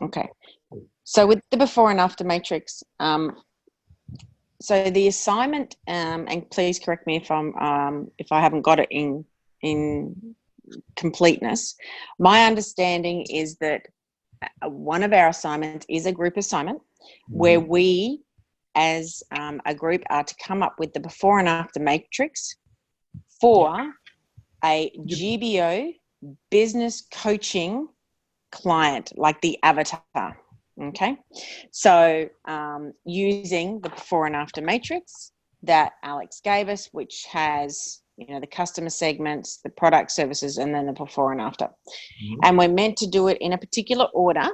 Okay. So with the before and after matrix, so the assignment, and please correct me if I haven't got it in completeness. My understanding is that one of our assignments is a group assignment where we, as a group, are to come up with the before and after matrix for a GBO business coaching client, like the avatar. Okay, so using the before and after matrix that Alex gave us, which has, the customer segments, the product services, and then the before and after. And we're meant to do it in a particular order,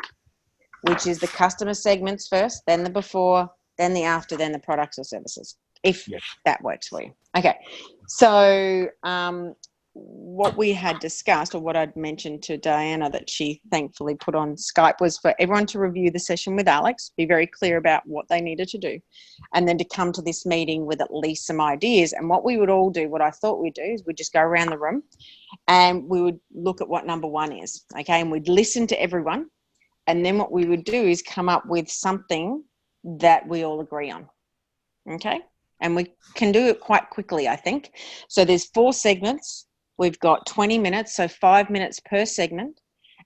which is the customer segments first, then the before, then the after, then the products or services, if that works for you. Okay, so what we had discussed, or what I'd mentioned to Diana that she thankfully put on Skype, was for everyone to review the session with Alex, be very clear about what they needed to do, and then to come to this meeting with at least some ideas. And what we would all do, what I thought we'd do, is we'd just go around the room and we would look at what number one is, okay? And we'd listen to everyone. And then what we would do is come up with something that we all agree on, okay? And we can do it quite quickly, I think. So there's 4 segments. We've got 20 minutes, so 5 minutes per segment.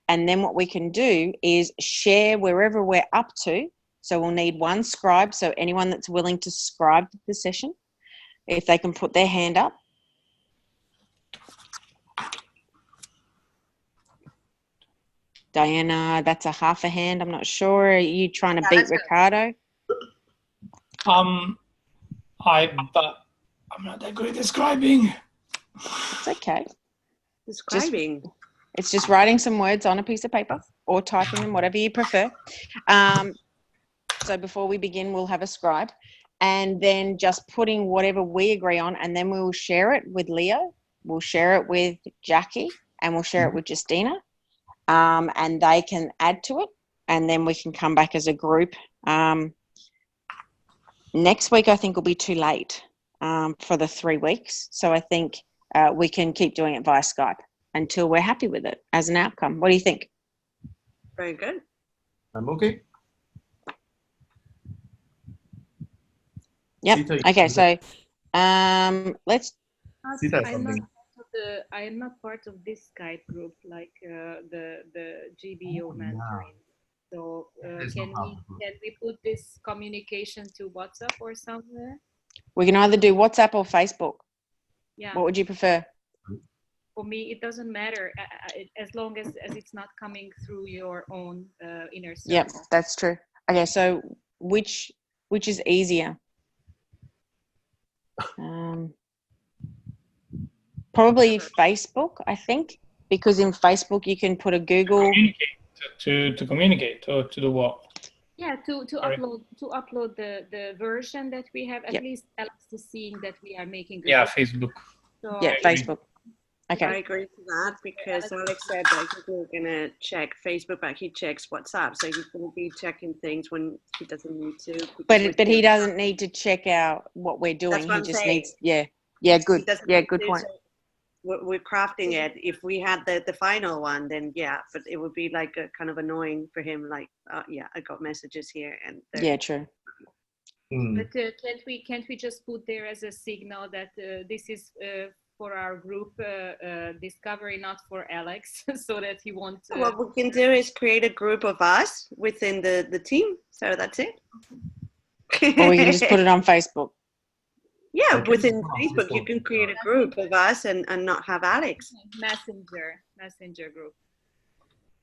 And then what we can do is share wherever we're up to. So we'll need one scribe. So anyone that's willing to scribe the session, if they can put their hand up. Diana, that's a half a hand. I'm not sure. Are you trying to beat Ricardo? But I'm not that good at describing. It's okay. Describing. It's just writing some words on a piece of paper or typing them, whatever you prefer. So before we begin, we'll have a scribe, and then just putting whatever we agree on, and then we will share it with Leo, we'll share it with Jackie, and we'll share it with Justina, and they can add to it, and then we can come back as a group. Next week, I think will be too late for the 3 weeks. So I think we can keep doing it via Skype until we're happy with it as an outcome. What do you think? Very good. I'm okay. Yep. Okay, so let's... I am not part of this Skype group, like the GBO mentoring. So can we put this communication to WhatsApp or somewhere? We can either do WhatsApp or Facebook. Yeah. What would you prefer? For me, it doesn't matter as long as it's not coming through your own inner circle. Yep, that's true. Okay, so which is easier? Probably Facebook, I think, because in Facebook you can put a Google to communicate or to do what? Yeah, to upload the version that we have. At least Alex is seeing that we are making. Facebook. So, yeah, Facebook. Okay. I agree to that because Alex said like we're gonna check Facebook, but he checks WhatsApp, so he's gonna be checking things when he doesn't need to. But he doesn't need to check out what we're doing. That's what He just saying. needs good. Yeah, good point. We're crafting it. If we had the final one, then but it would be like a kind of annoying for him. Like, I got messages here and there. Yeah, true. But can't we just put there as a signal that this is for our group discovery, not for Alex, so that he won't. What we can do is create a group of us within the team. So that's it. Or we can just put it on Facebook. Yeah, within Facebook, you can create a group of us and not have Alex. Messenger group.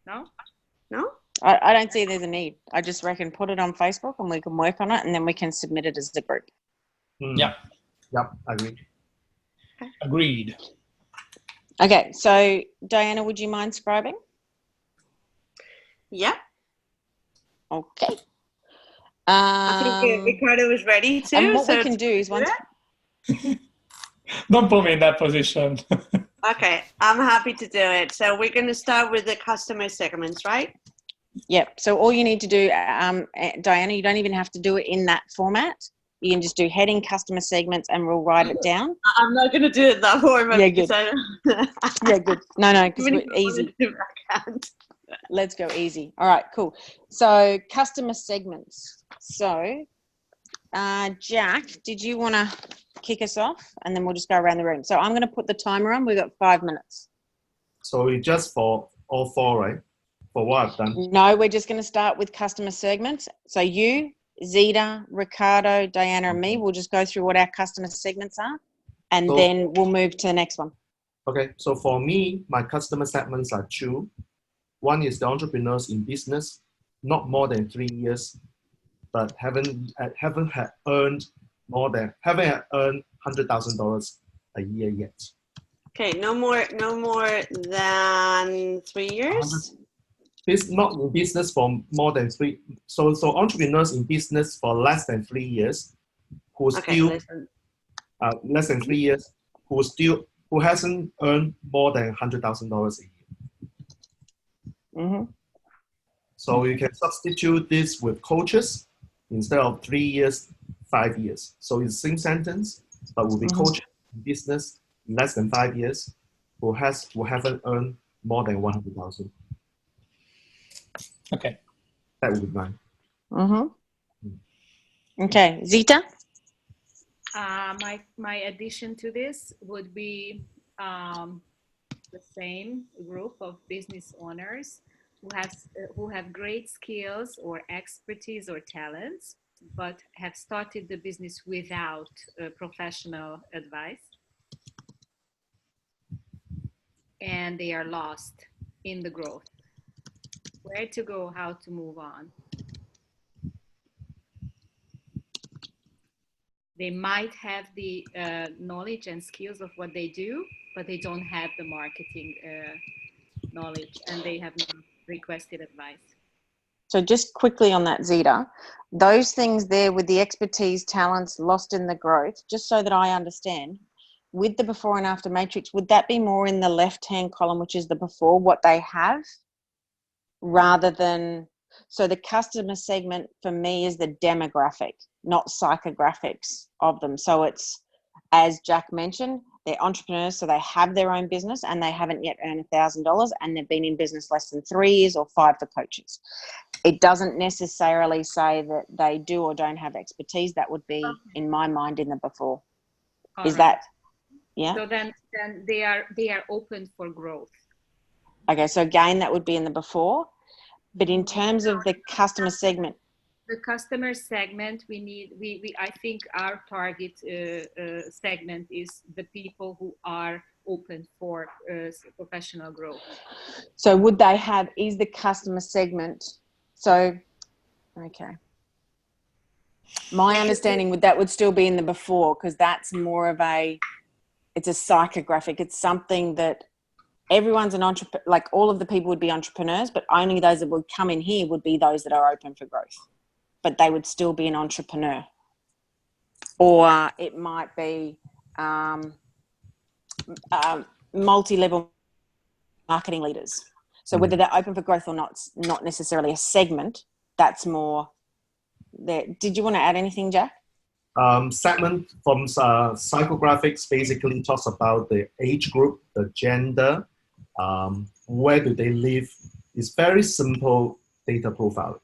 No? No? I don't see there's a need. I just reckon put it on Facebook and we can work on it and then we can submit it as a group. Yeah. Yep, agreed. Agreed. Okay, so Diana, would you mind scribing? Yeah. Okay. I think Ricardo is ready to. And what we can do is once... Don't put me in that position. Okay, I'm happy to do it. So we're going to start with the customer segments, right? Yep. So all you need to do, Diana, you don't even have to do it in that format. You can just do heading, customer segments, and we'll write it down. I'm not going to do it that format. Yeah, good. Yeah, good. No, because we're easy. I can't. Let's go easy. All right, cool. So customer segments. So Jack, did you want to kick us off? And then we'll just go around the room. So I'm going to put the timer on. We've got 5 minutes. So it's just for all four, right? For what I've done. No, we're just going to start with customer segments. So you, Zita, Ricardo, Diana, and me, we'll just go through what our customer segments are. And then we'll move to the next one. Okay, so for me, my customer segments are two. One is the entrepreneurs in business, not more than 3 years, but haven't had earned $100,000 a year yet. Okay, no more than 3 years. Not in business for more than 3. So entrepreneurs in business for less than 3 years, who still less than 3 years, who hasn't earned more than $100,000 a year. Mm-hmm. So you can substitute this with coaches instead of 3 years, 5 years. So it's the same sentence, but will be coaches in business less than 5 years who haven't earned more than 100,000. Okay. That would be mine. Mm-hmm. Okay, Zita? My addition to this would be the same group of business owners who have great skills or expertise or talents, but have started the business without professional advice, and they are lost in the growth. Where to go, how to move on. They might have the knowledge and skills of what they do, but they don't have the marketing knowledge, and they have not requested advice. So just quickly on that, Zita, those things there with the expertise, talents, lost in the growth, just so that I understand, with the before and after matrix, would that be more in the left-hand column, which is the before, what they have, rather than, so the customer segment for me is the demographic, not psychographics of them. So it's, as Jack mentioned, they're entrepreneurs, so they have their own business and they haven't yet earned $1,000, and they've been in business less than 3 years or 5 for coaches. It doesn't necessarily say that they do or don't have expertise. That would be, in my mind, in the before. Is that, yeah? So then they are open for growth. Okay, so again, that would be in the before. But in terms of the customer segment, the customer segment, I think our target segment is the people who are open for professional growth. So would they have, is the customer segment, so, okay. My understanding would, that would still be in the before, because that's more of a, it's a psychographic. It's something that everyone's an entrepreneur, like all of the people would be entrepreneurs, but only those that would come in here would be those that are open for growth. But they would still be an entrepreneur. Or it might be multi-level marketing leaders. So whether they're open for growth or not necessarily a segment, that's more there. Did you want to add anything, Jack? Segment from psychographics basically talks about the age group, the gender, where do they live. It's very simple data profiling.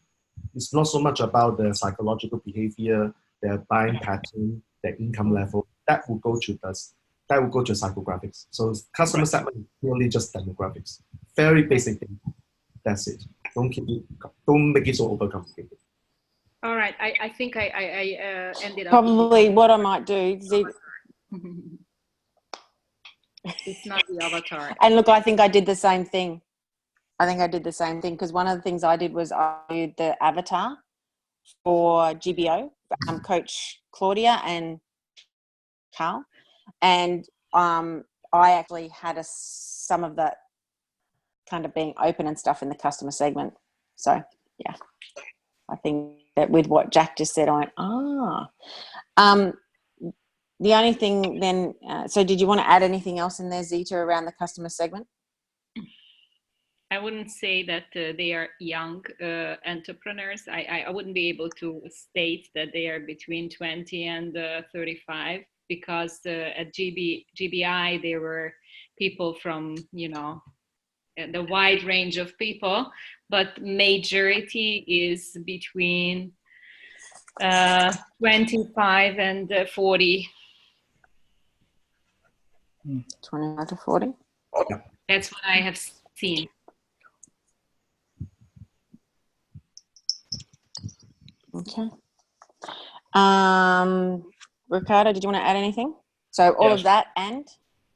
It's not so much about their psychological behavior, their buying pattern, their income level. That will go to psychographics. So customer segment is purely just demographics. Very basic thing. That's it. Don't make it so overcomplicated. All right. I think I ended up. Probably what I might do. It's not the avatar. And look, I think I did the same thing. Because one of the things I did was I did the avatar for GBO, Coach Claudia and Carl. And I actually had some of that kind of being open and stuff in the customer segment. So, yeah, I think that with what Jack just said, I went, the only thing then, so did you want to add anything else in there, Zita, around the customer segment? I wouldn't say that they are young entrepreneurs. I wouldn't be able to state that they are between 20 and 35, because at GBI, there were people from, the wide range of people, but majority is between 25 and 40. 25 to 40. That's what I have seen. Okay. Ricardo, did you want to add anything? So all Yes. of that and?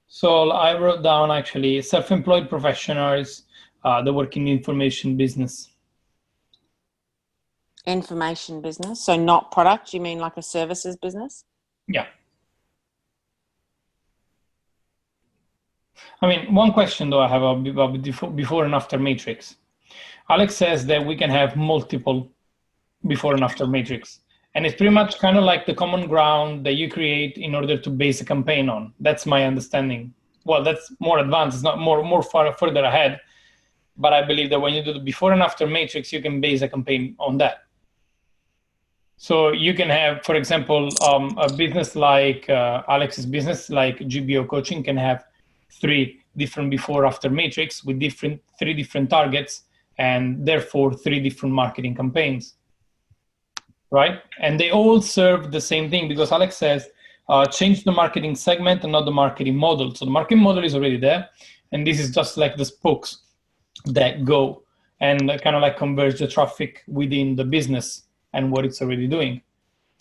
So I wrote down actually self-employed professionals that work in the information business. Information business. So not product, you mean like a services business? Yeah. I mean, one question though I have about before and after matrix. Alex says that we can have multiple before and after matrix. And it's pretty much kind of like the common ground that you create in order to base a campaign on. That's my understanding. Well, that's more advanced. It's not more further ahead. But I believe that when you do the before and after matrix, you can base a campaign on that. So you can have, for example, a business like Alex's business, like GBO coaching, can have 3 different before after matrix with 3 different targets and therefore 3 different marketing campaigns. Right? And they all serve the same thing because Alex says, change the marketing segment and not the marketing model. So the marketing model is already there. And this is just like the spokes that go and kind of like converge the traffic within the business and what it's already doing.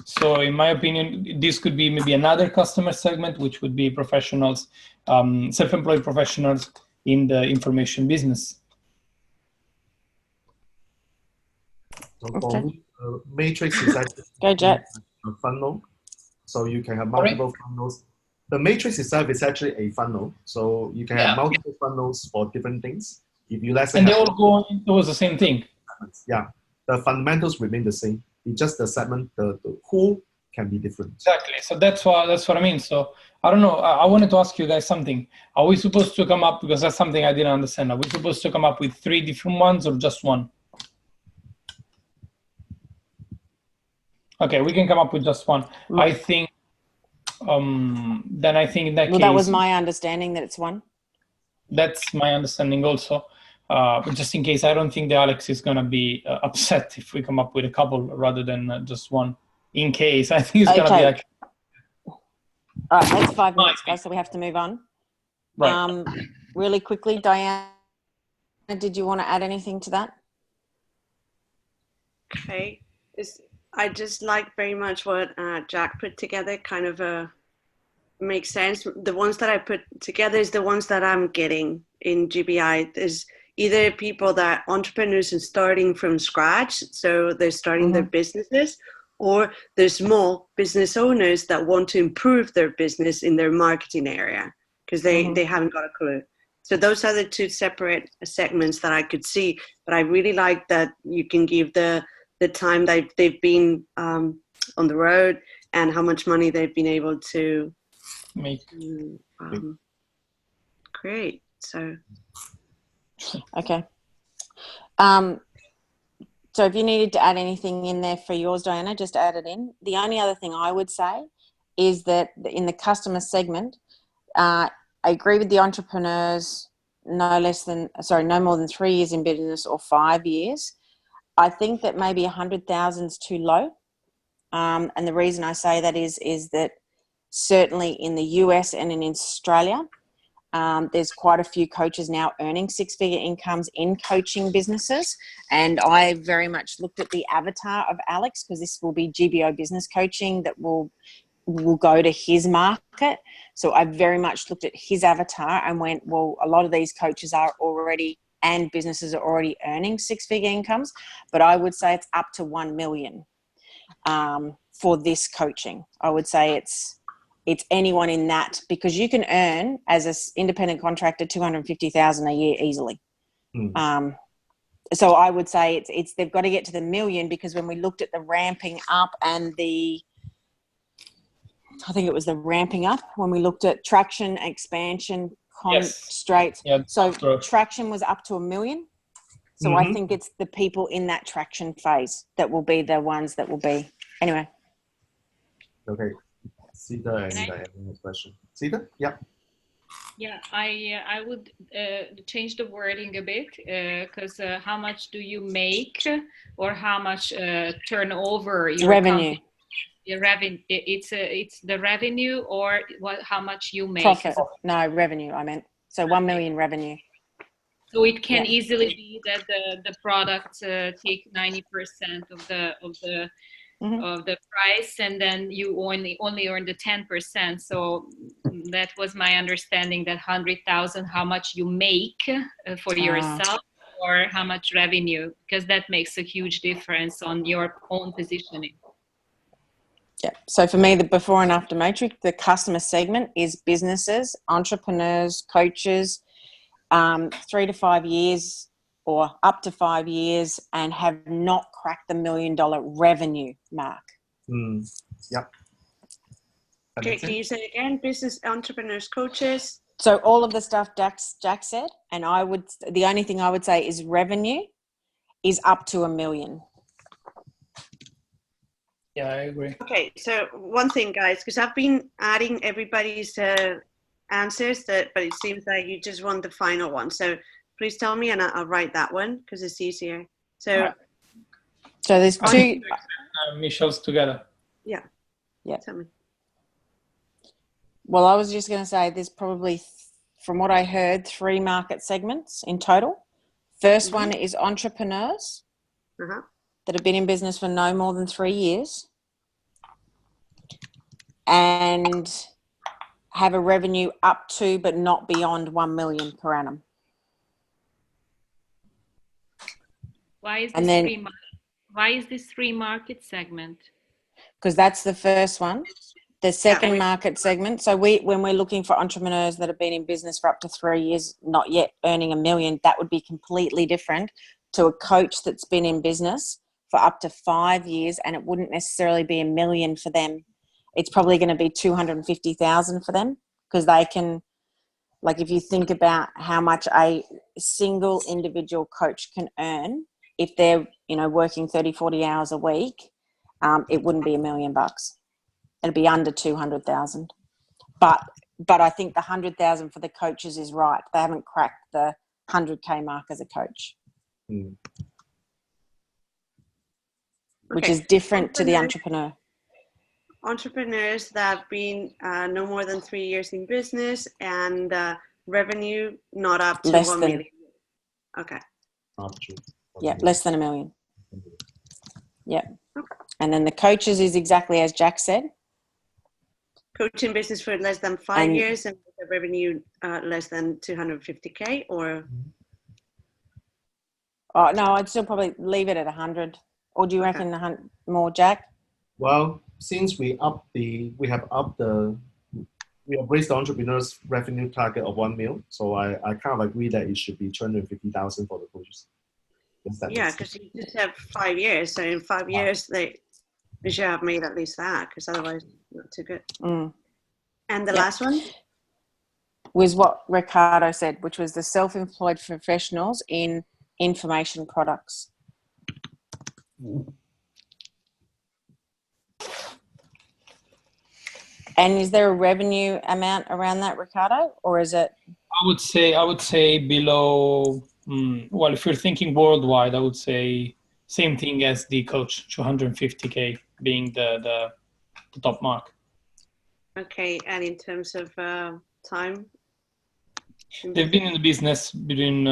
So in my opinion, this could be maybe another customer segment, which would be professionals, self-employed professionals in the information business. So for me, matrix is actually Go, Jet. a funnel. So you can have multiple funnels. The matrix itself is actually a funnel. So you can have multiple funnels for different things. If you let's say and they all go towards the same thing. Yeah, the fundamentals remain the same. It's just the segment, the who can be different. Exactly. So that's what I mean. So I don't know. I wanted to ask you guys something. Are we supposed to come up, because that's something I didn't understand. Are we supposed to come up with 3 different ones or just one? Okay, we can come up with just one. I think. Then I think in that case. That was my understanding that it's one. That's my understanding also. But just in case, I don't think the Alex is going to be upset if we come up with a couple rather than just one. In case, I think it's going to be like. All right, that's 5 minutes, guys, so we have to move on. Right. Really quickly, Diana, did you want to add anything to that? Okay. I just like very much what Jack put together, kind of makes sense. The ones that I put together is the ones that I'm getting in GBI. There's either people that entrepreneurs are starting from scratch, so they're starting their businesses, or there's small business owners that want to improve their business in their marketing area because they haven't got a clue. So those are the 2 separate segments that I could see. But I really like that you can give the time that they've been on the road and how much money they've been able to make. Create. So. Okay. So if you needed to add anything in there for yours, Diana, just add it in. The only other thing I would say is that in the customer segment, I agree with the entrepreneurs, no more than 3 years in business or 5 years. I think that maybe 100,000 is too low. And the reason I say that is that certainly in the US and in Australia, there's quite a few coaches now earning 6-figure incomes in coaching businesses. And I very much looked at the avatar of Alex, because this will be GBO business coaching that will go to his market. So I very much looked at his avatar and went, well, a lot of these coaches are already, and businesses are already earning 6-figure incomes, but I would say it's up to 1 million for this coaching. I would say it's anyone in that, because you can earn as an independent contractor 250,000 a year easily. So I would say it's they've got to get to the million, because when we looked at the ramping up and I think it was the ramping up when we looked at traction, expansion, constraints. Yeah, so traction was up to 1 million. So I think it's the people in that traction phase that will be the ones that will be. Anyway. Okay. Sita and Diana's question. Sita? Yeah. Yeah, I would change the wording a bit because how much do you make or how much turnover your Revenue, company? Your revenue, it's the revenue or what? How much you make? profit. No, revenue, I meant. So 1 million revenue. So it can Yeah. easily be that the product take 90% of the price, and then you only earn the 10%. So that was my understanding, that 100,000, how much you make for yourself or how much revenue, because that makes a huge difference on your own positioning. Yeah. So for me, the before and after matrix, the customer segment is businesses, entrepreneurs, coaches, 3 to 5 years or up to 5 years and have not cracked the $1 million revenue mark. Yep. Okay, can you say it again? Business, entrepreneurs, coaches. So all of the stuff Jack said, and the only thing I would say is revenue is up to $1 million. Yeah, I agree. Okay, so one thing, guys, because I've been adding everybody's answers, but it seems like you just want the final one. So please tell me, and I'll write that one because it's easier. So, right. So there's two. Michelle's together. Yeah. Yeah. Tell me. Well, I was just going to say there's probably, from what I heard, 3 market segments in total. First one is entrepreneurs that have been in business for no more than 3 years and have a revenue up to but not beyond 1 million per annum. Why is this three market segment? Because that's the first one. The second market segment. So when we're looking for entrepreneurs that have been in business for up to 3 years, not yet earning $1 million, that would be completely different to a coach that's been in business for up to 5 years, and it wouldn't necessarily be $1 million for them. It's probably going to be 250,000 for them, because they can, like, if you think about how much a single individual coach can earn, if they're, working 30, 40 hours a week, it wouldn't be $1 million. It'd be under 200,000. But I think the 100,000 for the coaches is right. They haven't cracked the 100K mark as a coach, which is different to the entrepreneur. Entrepreneurs that have been no more than 3 years in business and revenue not up to 1 million. Okay. Yeah, less than $1 million. Yeah. And then the coaches is exactly as Jack said. Coaching business for less than 5 years and the revenue less than 250K, or? Oh no, I'd still probably leave it at 100. Or do you reckon 100 more, Jack? Well, since we have raised the entrepreneurs' revenue target of 1 million, so I kind of agree that it should be 250,000 for the coaches. Yeah, because you just have 5 years, so in 5 years they should have made at least that, because otherwise not too good. And the last one was what Ricardo said, which was the self-employed professionals in information products. And is there a revenue amount around that, Ricardo, or is it? I would say below. Well, if you're thinking worldwide, I would say same thing as the coach, 250K being the top mark. Okay, and in terms of time? They've been in the business between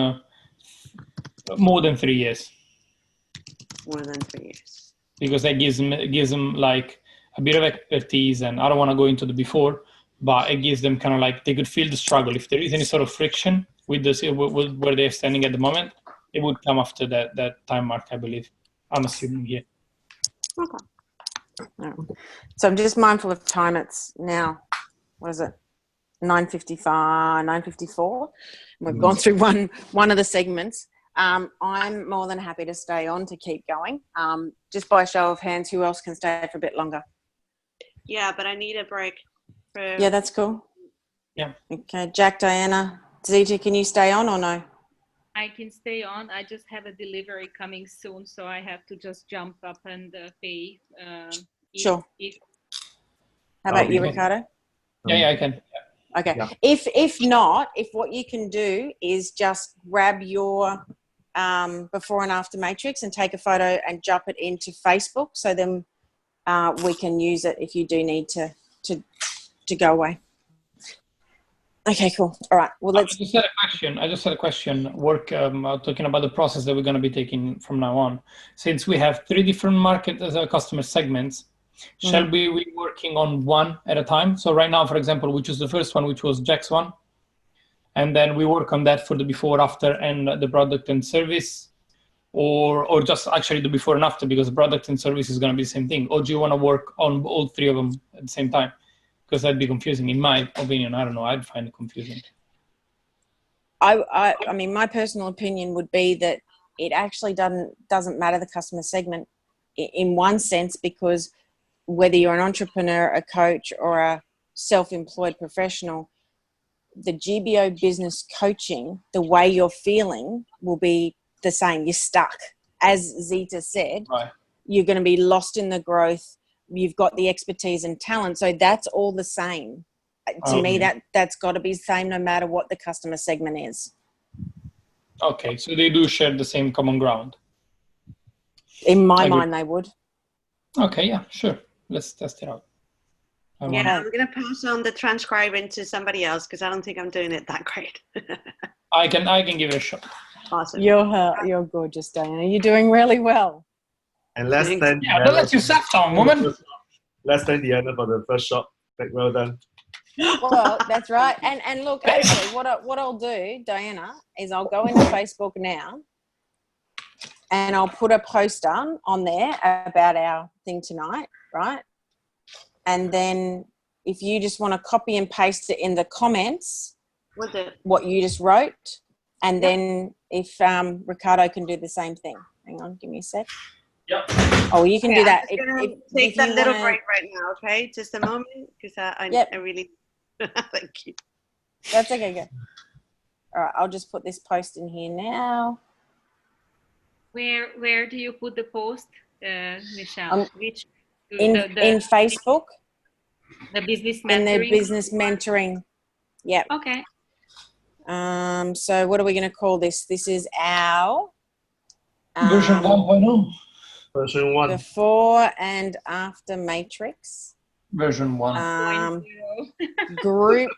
more than 3 years. More than 3 years. Because that gives them like a bit of expertise, and I don't want to go into the before, but it gives them kind of like they could feel the struggle. If there is any sort of friction with this, with where they're standing at the moment, it would come after that time mark, I believe. I'm assuming here. Okay. So I'm just mindful of time. It's now, what is it? 9:55, 9:54. We've gone through one of the segments. I'm more than happy to stay on to keep going. Just by a show of hands, who else can stay for a bit longer? Yeah, but I need a break. Yeah, that's cool. Yeah. Okay, Jack, Diana, Zita, can you stay on or no? I can stay on. I just have a delivery coming soon, so I have to just jump up and pay. Sure. How about you, Ricardo? Yeah, I can. Okay. Yeah. If not, if what you can do is just grab your before and after matrix and take a photo and jump it into Facebook, so then we can use it if you do need to go away. Okay, cool. All right. Well, let's. I just had a question. Talking about the process that we're going to be taking from now on. Since we have 3 different market customer segments, shall we be working on one at a time? So right now, for example, we choose the first one, which was Jack's one, and then we work on that for the before, after, and the product and service, or just actually the before and after, because product and service is going to be the same thing. Or do you want to work on all 3 of them at the same time? Because that'd be confusing, in my opinion. I don't know. I'd find it confusing. I mean, my personal opinion would be that it actually doesn't matter the customer segment in one sense, because whether you're an entrepreneur, a coach, or a self-employed professional, the GBO business coaching, the way you're feeling will be the same. You're stuck. As Zita said, right. You're going to be lost in the growth. You've got the expertise and talent. So that's all the same. To me, that's got to be the same no matter what the customer segment is. Okay, so they do share the same common ground. In my mind, they would. Okay, yeah, sure. Let's test it out. I'm going to pass on the transcribing to somebody else because I don't think I'm doing it that great. I can give it a shot. Awesome. You're gorgeous, Diana. You're doing really well. And let's thank don't let yourself down, woman. Let's thank Diana for the first shot. Well done. Well, that's right. And look, actually, what I'll do, Diana, is I'll go into Facebook now, and I'll put a post on there about our thing tonight, right? And then if you just want to copy and paste it in the comments, what you just wrote, and then if Ricardo can do the same thing. Hang on, give me a sec. Yep. Oh, you can do that. Take that little break right now, okay? Just a moment, because I really thank you. That's okay. Good. All right, I'll just put this post in here now. Where do you put the post, Michelle? Which in Facebook. The business mentoring. In the business mentoring. Yep. Okay. So what are we going to call this? This is our version 1.0. Version 1. Before and after matrix. Version 1. Group.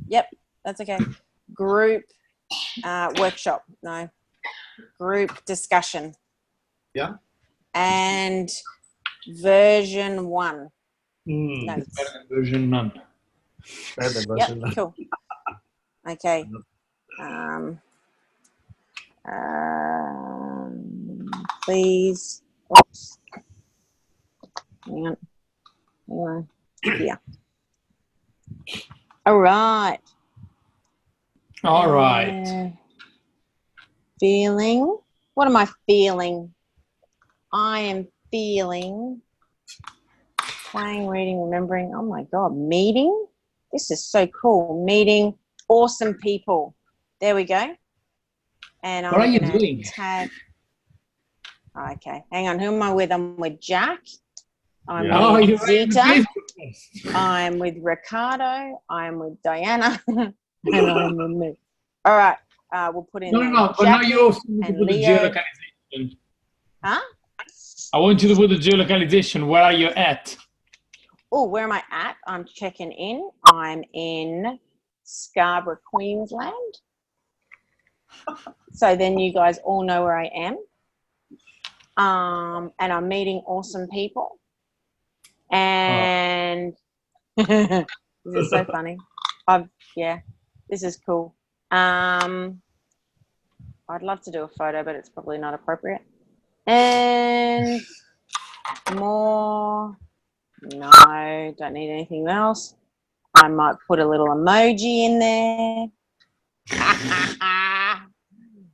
Yep, that's okay. Group workshop. No. Group discussion. Yeah. And version 1. Better than version none. Better than version none. Cool. Okay. Please. Oops. Hang on. Here. All right. Feeling. What am I feeling? I am feeling playing, reading, remembering. Oh my God. Meeting. This is so cool. Meeting awesome people. There we go. And what are you doing? Tag. Okay. Hang on. Who am I with? I'm with Jack. I'm with Zita. I'm with Ricardo. I'm with Diana. And I'm with me. All right. We'll put in No. But now you also need to put the geolocalization. Huh? I want you to put the geolocalization. Where are you at? Oh, where am I at? I'm checking in. I'm in Scarborough, Queensland. So then you guys all know where I am. And I'm meeting awesome people. And this is so funny. This is cool. I'd love to do a photo, but it's probably not appropriate. And more. No, don't need anything else. I might put a little emoji in there.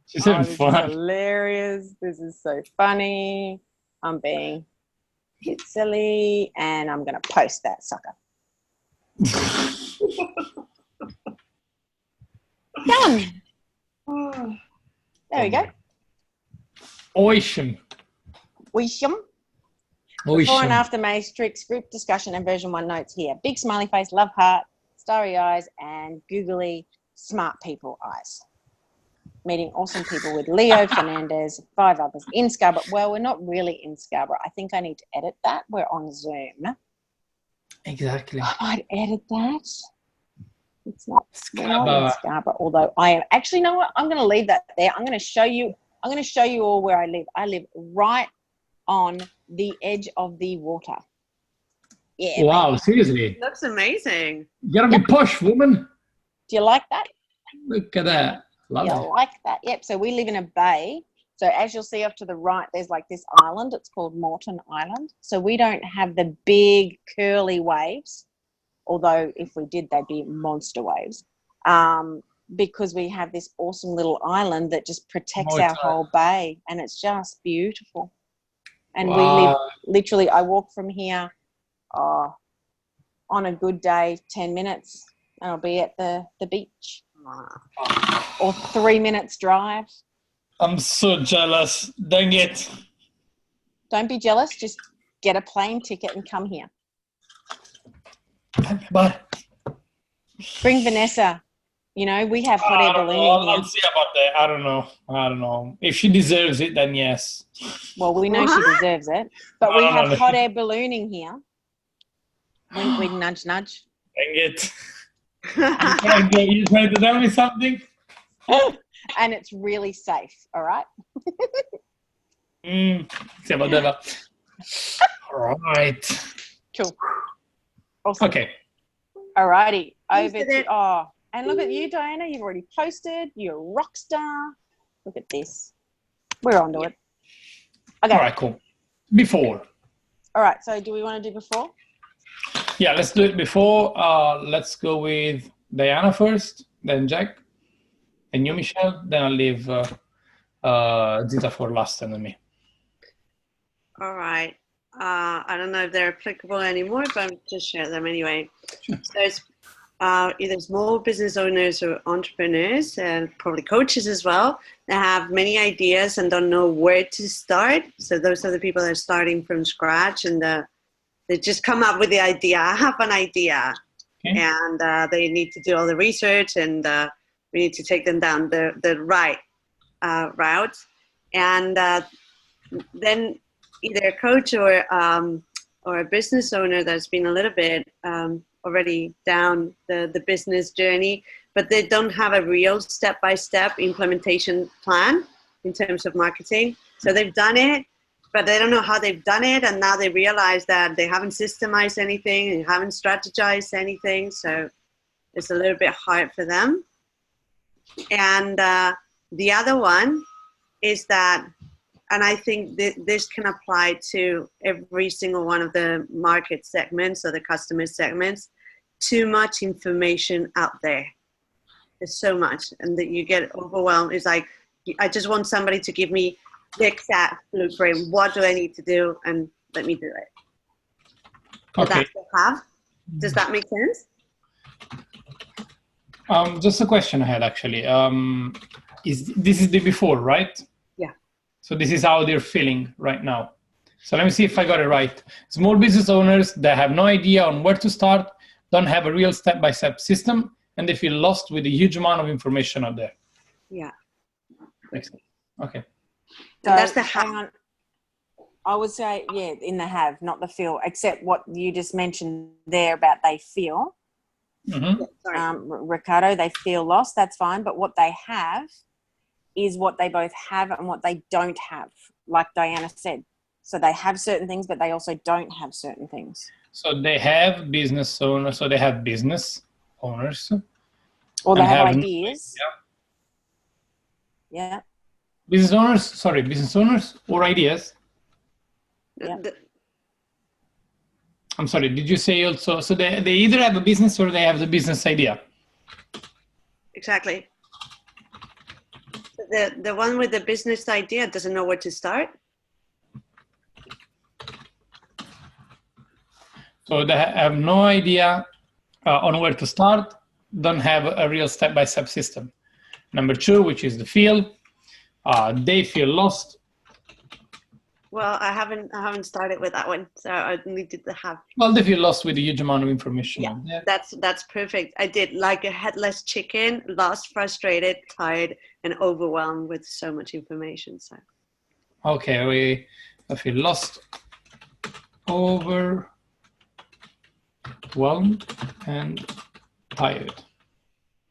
She's having fun. This is hilarious. This is so funny. I'm being a bit silly, and I'm going to post that sucker. Done. There we go. Awesome. Awesome. Before and after matrix, group discussion and version 1 notes here. Big smiley face, love heart, starry eyes, and googly smart people eyes. Meeting awesome people with Leo Fernandez, 5 others in Scarborough. Well, we're not really in Scarborough. I think I need to edit that. We're on Zoom. Exactly. I might edit that. It's not Scarborough. We're not in Scarborough, although I am. Actually, you know what? I'm going to leave that there. I'm going to show you all where I live. I live right on the edge of the water. Yeah. Wow, baby. seriously? Looks amazing. You gotta be posh, woman. Do you like that? Look at that. Love You it. like that? Yep. So we live in a bay. So as you'll see off to the right, there's like this island. It's called Moreton Island. So we don't have the big curly waves, although if we did, they'd be monster waves. Because we have this awesome little island that just protects our whole bay, and it's just beautiful. And we live literally, I walk from here on a good day, 10 minutes, and I'll be at the beach. Or 3 minutes drive. I'm so jealous. Dang it. Don't be jealous. Just get a plane ticket and come here. But Bring Vanessa. You know, we have hot air ballooning I'll here. see about that. I don't know. If she deserves it, then yes. Well, we know she deserves it. But we have hot air ballooning here. Wink, wink, nudge, nudge. Dang it. You trying to tell me something? And it's really safe, all right? See about that. All right. Cool. Awesome. Okay. All righty. Over to, and look at you, Diana. You've already posted. You're a rock star. Look at this. We're on to it. Okay. All right, cool. Before. All right. So do we want to do before? Yeah, let's do it before. Let's go with Diana first, then Jack, and you, Michelle. Then I'll leave Zita for last, and then me. All right. I don't know if they're applicable anymore, but I'll just share them anyway. So it's either small business owners or entrepreneurs, and probably coaches as well, that have many ideas and don't know where to start. So those are the people that are starting from scratch, and they just come up with the idea. I have an idea, and they need to do all the research, and we need to take them down the right route. And then either a coach or a business owner that's been a little bit already down the business journey, but they don't have a real step-by-step implementation plan in terms of marketing. So they've done it, but they don't know how they've done it, and now they realize that they haven't systemized anything, and haven't strategized anything, so it's a little bit hard for them. And the other one is that, and I think this can apply to every single one of the market segments or the customer segments, too much information out there. There's so much, and that you get overwhelmed. It's like, I just want somebody to give me the exact blueprint. What do I need to do? And let me do it. Okay. Does that make sense? Just a question I had, actually. This is the before, right? Yeah. So this is how they're feeling right now. So let me see if I got it right. Small business owners that have no idea on where to start, don't have a real step-by-step system, and they feel lost with a huge amount of information out there. Yeah. Makes sense. Okay. So that's the hang on. I would say, yeah, in the have, not the feel, except what you just mentioned there about they feel. Mm-hmm. Ricardo, they feel lost, that's fine. But what they have is what they both have and what they don't have, like Diana said. So they have certain things, but they also don't have certain things. So they have business owners, so they have business owners. Or they have ideas. Yeah. Business owners or ideas? Yeah. I'm sorry, did you say also, so they either have a business or they have the business idea? Exactly. The one with the business idea doesn't know where to start. So they have no idea on where to start, don't have a real step-by-step system. Number 2, which is the feel, they feel lost. Well, I haven't started with that one, so I needed to have. Well, they feel lost with a huge amount of information. Yeah, that's perfect. I did like a headless chicken, lost, frustrated, tired, and overwhelmed with so much information. So. Okay, I feel lost, overwhelmed, and tired.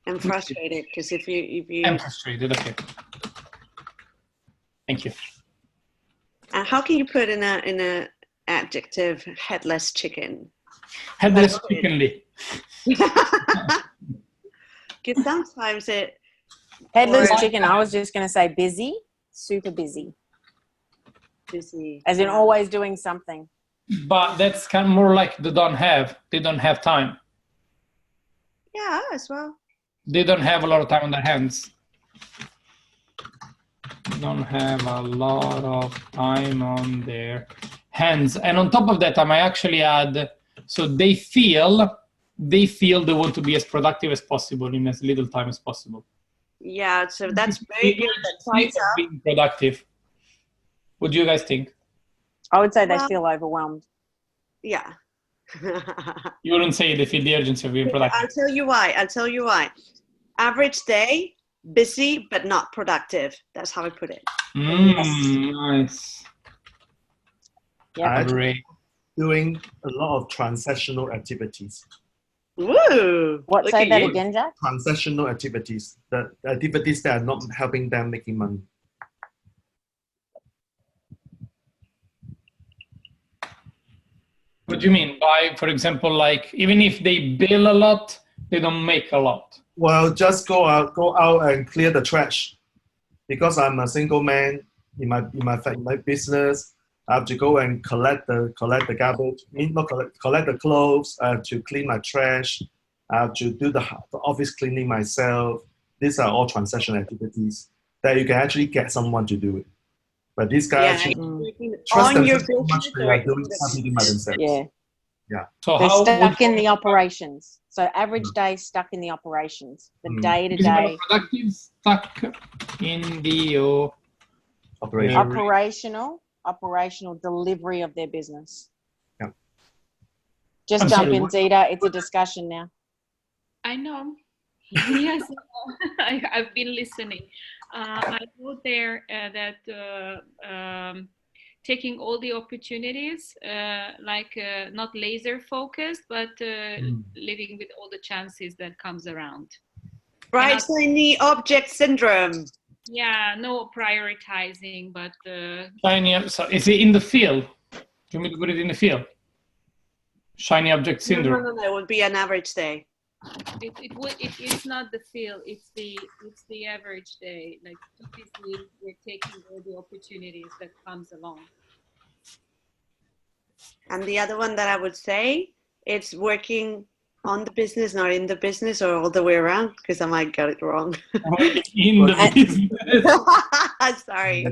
And frustrated, because if you. And frustrated. Okay. Thank you. And how can you put in a adjective headless chicken? Headless chickenly. Because sometimes it. Headless chicken. I was just going to say busy, super busy. Busy. As in always doing something. But that's kind of more like they don't have time. Yeah, as well. They don't have a lot of time on their hands. Don't have a lot of time on their hands. And on top of that, I might actually add, so they feel they want to be as productive as possible in as little time as possible. Yeah, so that's very good. Being productive. What do you guys think? I would say they feel overwhelmed. Yeah. You wouldn't say they feel the urgency of being productive. I'll tell you why. Average day, busy but not productive. That's how I put it. Nice. Yeah. Doing a lot of transactional activities. Woo! What, say that again, Jack? Transactional activities. The activities that are not helping them making money. What do you mean by, for example, like even if they bill a lot, they don't make a lot? Well, just go out and clear the trash. Because I'm a single man in my business, I have to go and collect the garbage. Collect the clothes. I have to clean my trash. I have to do the office cleaning myself. These are all transaction activities that you can actually get someone to do it. But these guys trust themselves so much they are doing something by themselves. Yeah. So they're how stuck in the operations. So average day stuck in the operations. The day to day. Productive stuck in the operational delivery of their business. Yeah. Just jump in, Zita. It's a discussion now. I know. Yes, I've been listening. I wrote there that taking all the opportunities, not laser focused, but living with all the chances that comes around. Right, shiny object syndrome. Yeah, no prioritizing, but shiny. So is it in the field? Do you want me to put it in the field? Shiny object syndrome. No. It would be an average day. It's not the field. It's the average day. Like typically, we're taking all the opportunities that comes along. And the other one that I would say, it's working on the business, not in the business, or all the way around, because I might get it wrong. In the business. Sorry.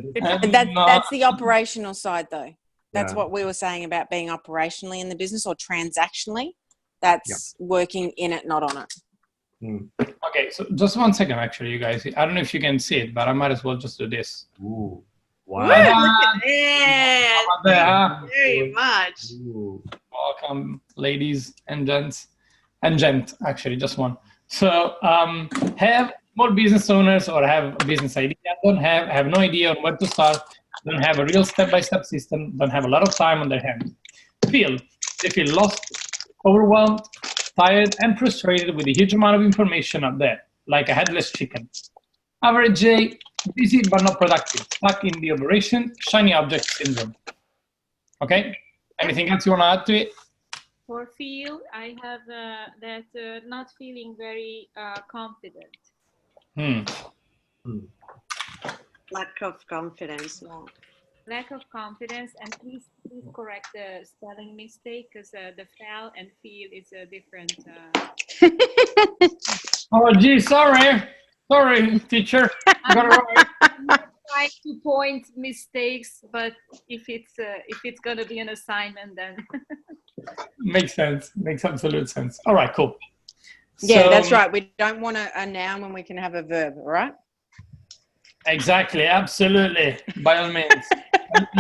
That's the operational side, though. That's what we were saying about being operationally in the business or transactionally. That's working in it, not on it. Okay, so just 1 second, actually, you guys. I don't know if you can see it, but I might as well just do this. Ooh. Wow. Look at that. Very much. Ooh. Welcome, ladies and gents. And gent, actually, just one. So have small business owners or have a business idea, have no idea on where to start, don't have a real step-by-step system, don't have a lot of time on their hands. They feel lost, overwhelmed, tired, and frustrated with a huge amount of information out there, like a headless chicken. Average day, busy but not productive, stuck in the operation, shiny object syndrome. Okay? Anything else you want to add to it? For feel, I have that not feeling very confident. Lack of confidence. No. Lack of confidence, and please correct the spelling mistake, because the feel and feel is a different. Oh, gee, sorry, teacher. Got it right. I'm not trying to point mistakes, but if it's gonna be an assignment, then. Makes sense. Makes absolute sense. All right, cool. Yeah, that's right. We don't want a noun when we can have a verb, all right? Exactly. Absolutely. By all means.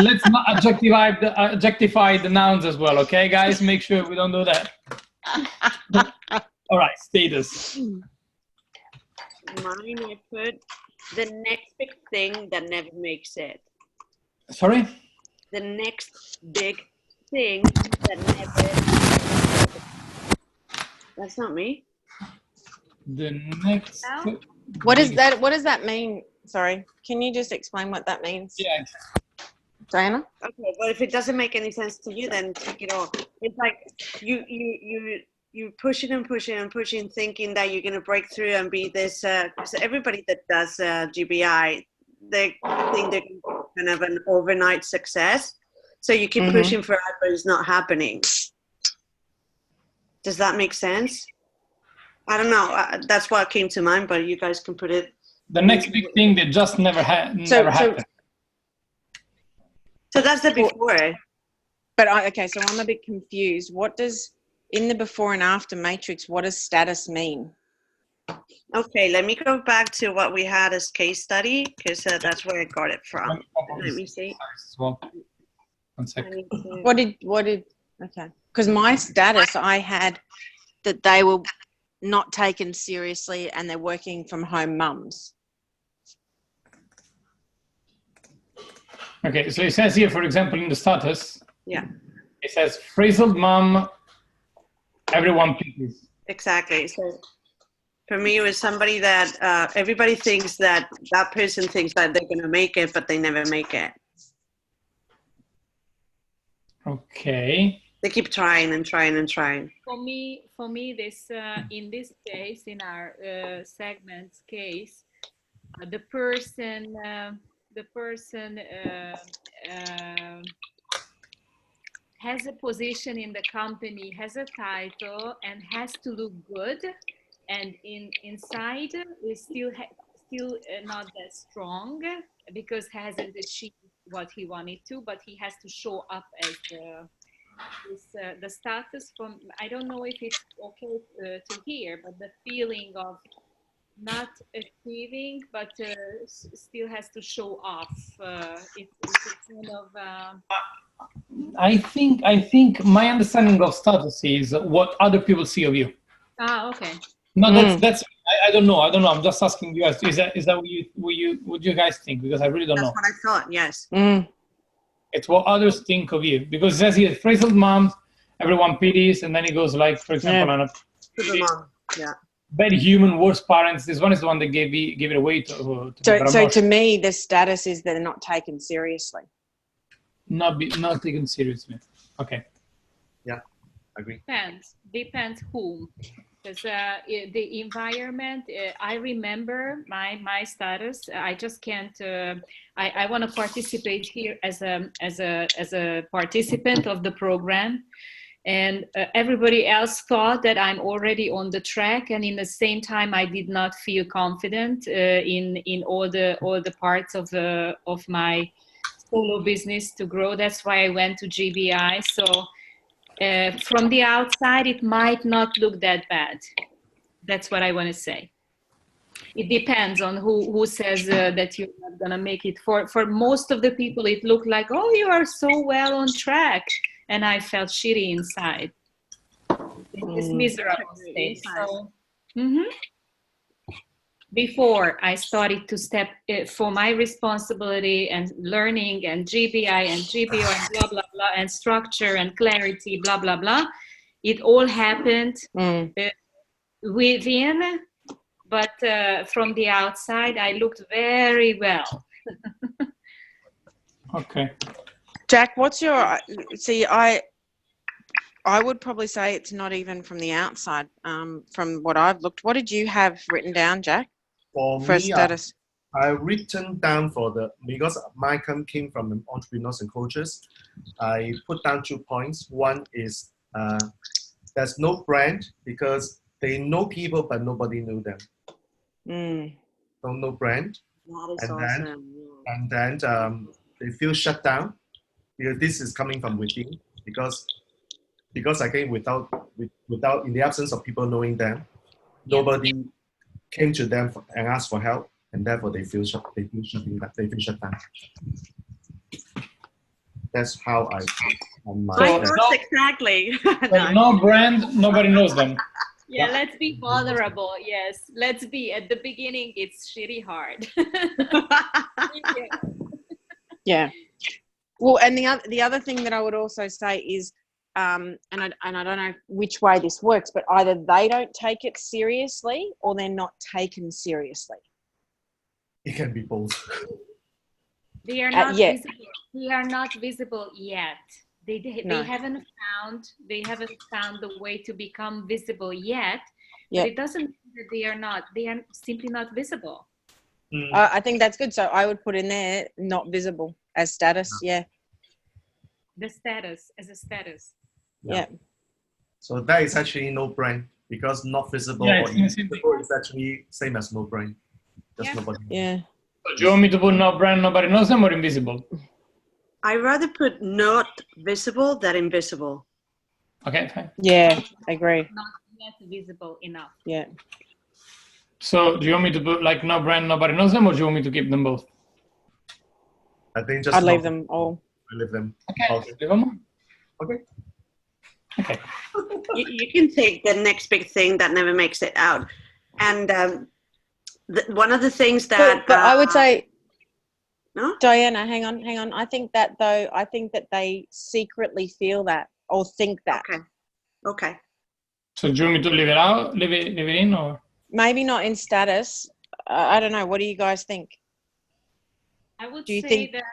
let's not adjectify the nouns as well, okay, guys? Make sure we don't do that. All right, status. Mine, I put the next big thing that never makes it. Sorry? The next big thing that never. That's not me. The next. What is that? What does that mean? Sorry, can you just explain what that means? Yeah. Diana? Okay, well, if it doesn't make any sense to you, then take it off. It's like you pushing and pushing and pushing, thinking that you're going to break through and be this. So everybody that does GBI, they think they're kind of an overnight success. So you keep pushing for it, but it's not happening. Does that make sense? I don't know. That's what came to mind, but you guys can put it. The next big thing that just never happened. So that's the before. But okay, so I'm a bit confused. What does, in the before and after matrix, what does status mean? Okay, let me go back to what we had as case study, because that's where I got it from. Let me see. Well, 1 second. What did, okay. Because my status, I had that they were not taken seriously and they're working from home mums. Okay, so it says here, for example, in the status, Yeah, it says, frazzled mom, everyone pities. exactly. So for me, it was somebody that everybody thinks that person thinks that they're going to make it, but they never make it. Okay. They keep trying and trying and trying. For me, this in this case, in our segments case, the person has a position in the company, has a title, and has to look good, and inside is still not that strong because hasn't achieved what he wanted to, but he has to show up as the status from, I don't know if it's okay to hear, but the feeling of not achieving, but still has to show off. It's kind of. I think my understanding of status is what other people see of you. Ah, okay. No, that's. I don't know. I'm just asking you guys. Is that what you guys think? Because I really don't know. That's what I thought. Yes. It's what others think of you. Because it says here, frazzled moms, everyone pities, and then it goes like, for example, Super mom. Yeah. bad human, worst parents. This one is the one that gave it away to So to me, the status is they're not taken seriously. Not taken seriously. Okay. Yeah, agree. Depends whom. Because the environment, I remember my status. I just can't. I want to participate here as a participant of the program, and everybody else thought that I'm already on the track, and in the same time, I did not feel confident in all the parts of my solo business to grow. That's why I went to GBI. So. From the outside, it might not look that bad. That's what I want to say. It depends on who says that you're not going to make it. For most of the people, it looked like, oh, you are so well on track. And I felt shitty inside. This miserable state. So, before I started to step for my responsibility and learning and GBI and GBO and blah, blah, blah, and structure and clarity, blah, blah, blah. It all happened within, but from the outside, I looked very well. Okay. Jack, what's your, see, I would probably say it's not even from the outside, from what I've looked. What did you have written down, Jack? For me, status. I've written down because my camp came from entrepreneurs and coaches, I put down 2 points. One is there's no brand because they know people, but nobody knew them. No brand. That is awesome. And then they feel shut down because this is coming from within. Because again, without in the absence of people knowing them, nobody came to them and asked for help, and therefore they feel shut down. That's how I put on my Mine So, works exactly. like no brand, nobody knows them. Yeah, let's be vulnerable. Yes, let's be. At the beginning, it's shitty hard. Yeah. Well, and the other thing that I would also say is, and I don't know which way this works, but either they don't take it seriously or they're not taken seriously. It can be both. They are not yet. visible. They are not visible yet. No. They haven't found the way to become visible yet. Yep. But it doesn't mean that they are not. They are simply not visible. I think that's good. So I would put in there not visible as status. Yeah. The status as a status. Yeah. So that is actually no brand because not visible Yeah, or invisible is actually same as no brand. Just Yeah. nobody. Yeah. So do you want me to put no brand, nobody knows them, or invisible? I rather put not visible than invisible. Okay, fine. Yeah. I agree. Not yet visible enough. Yeah. So do you want me to put like no brand, nobody knows them, or do you want me to keep them both? I think just I'd leave not- them all. I leave them. Okay, Okay. leave them on. Okay. Okay. You can take the next big thing that never makes it out. And one of the things that But I would say, no? Diana, hang on. I think that they secretly feel that or think that. Okay. So do you want me to leave it out, leave it in, or? Maybe not in status. I don't know. What do you guys think? I would Do you say think- that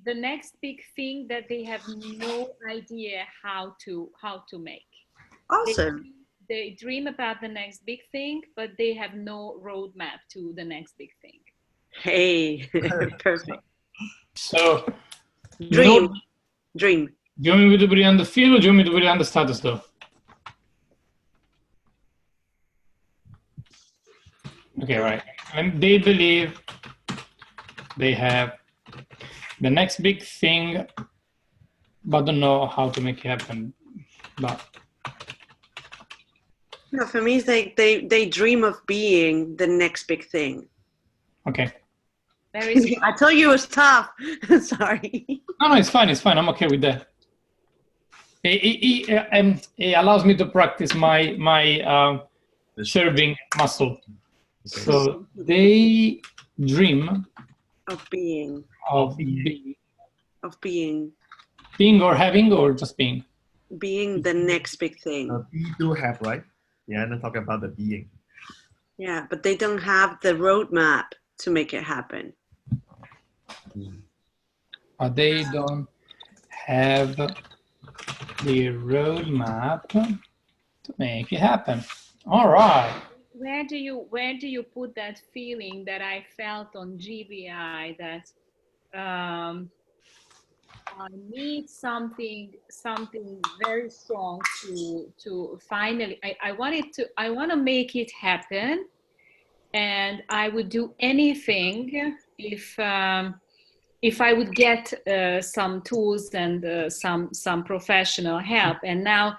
the next big thing that they have no idea how to make. Awesome. They dream about the next big thing, but they have no roadmap to the next big thing. Hey, perfect. So Dream. no- Dream. do you want me to put it on the field, or do you want me to put it on the status though? Okay, right. And they believe they have the next big thing, but don't know how to make it happen. But No, for me, they dream of being the next big thing. okay. Very I told you it was tough. Sorry. No, it's fine. It's fine. I'm okay with that. It allows me to practice my serving muscle. So they dream Of being. of being or having or just being. Being the next big thing. We do have, right? Yeah, and then talk about the being. Yeah, but they don't have the roadmap to make it happen. But they don't have the roadmap to make it happen. All right. Where do you put that feeling that I felt on GBI that I need something very strong to finally I want to make it happen, and I would do anything if I would get some tools and some professional help. And now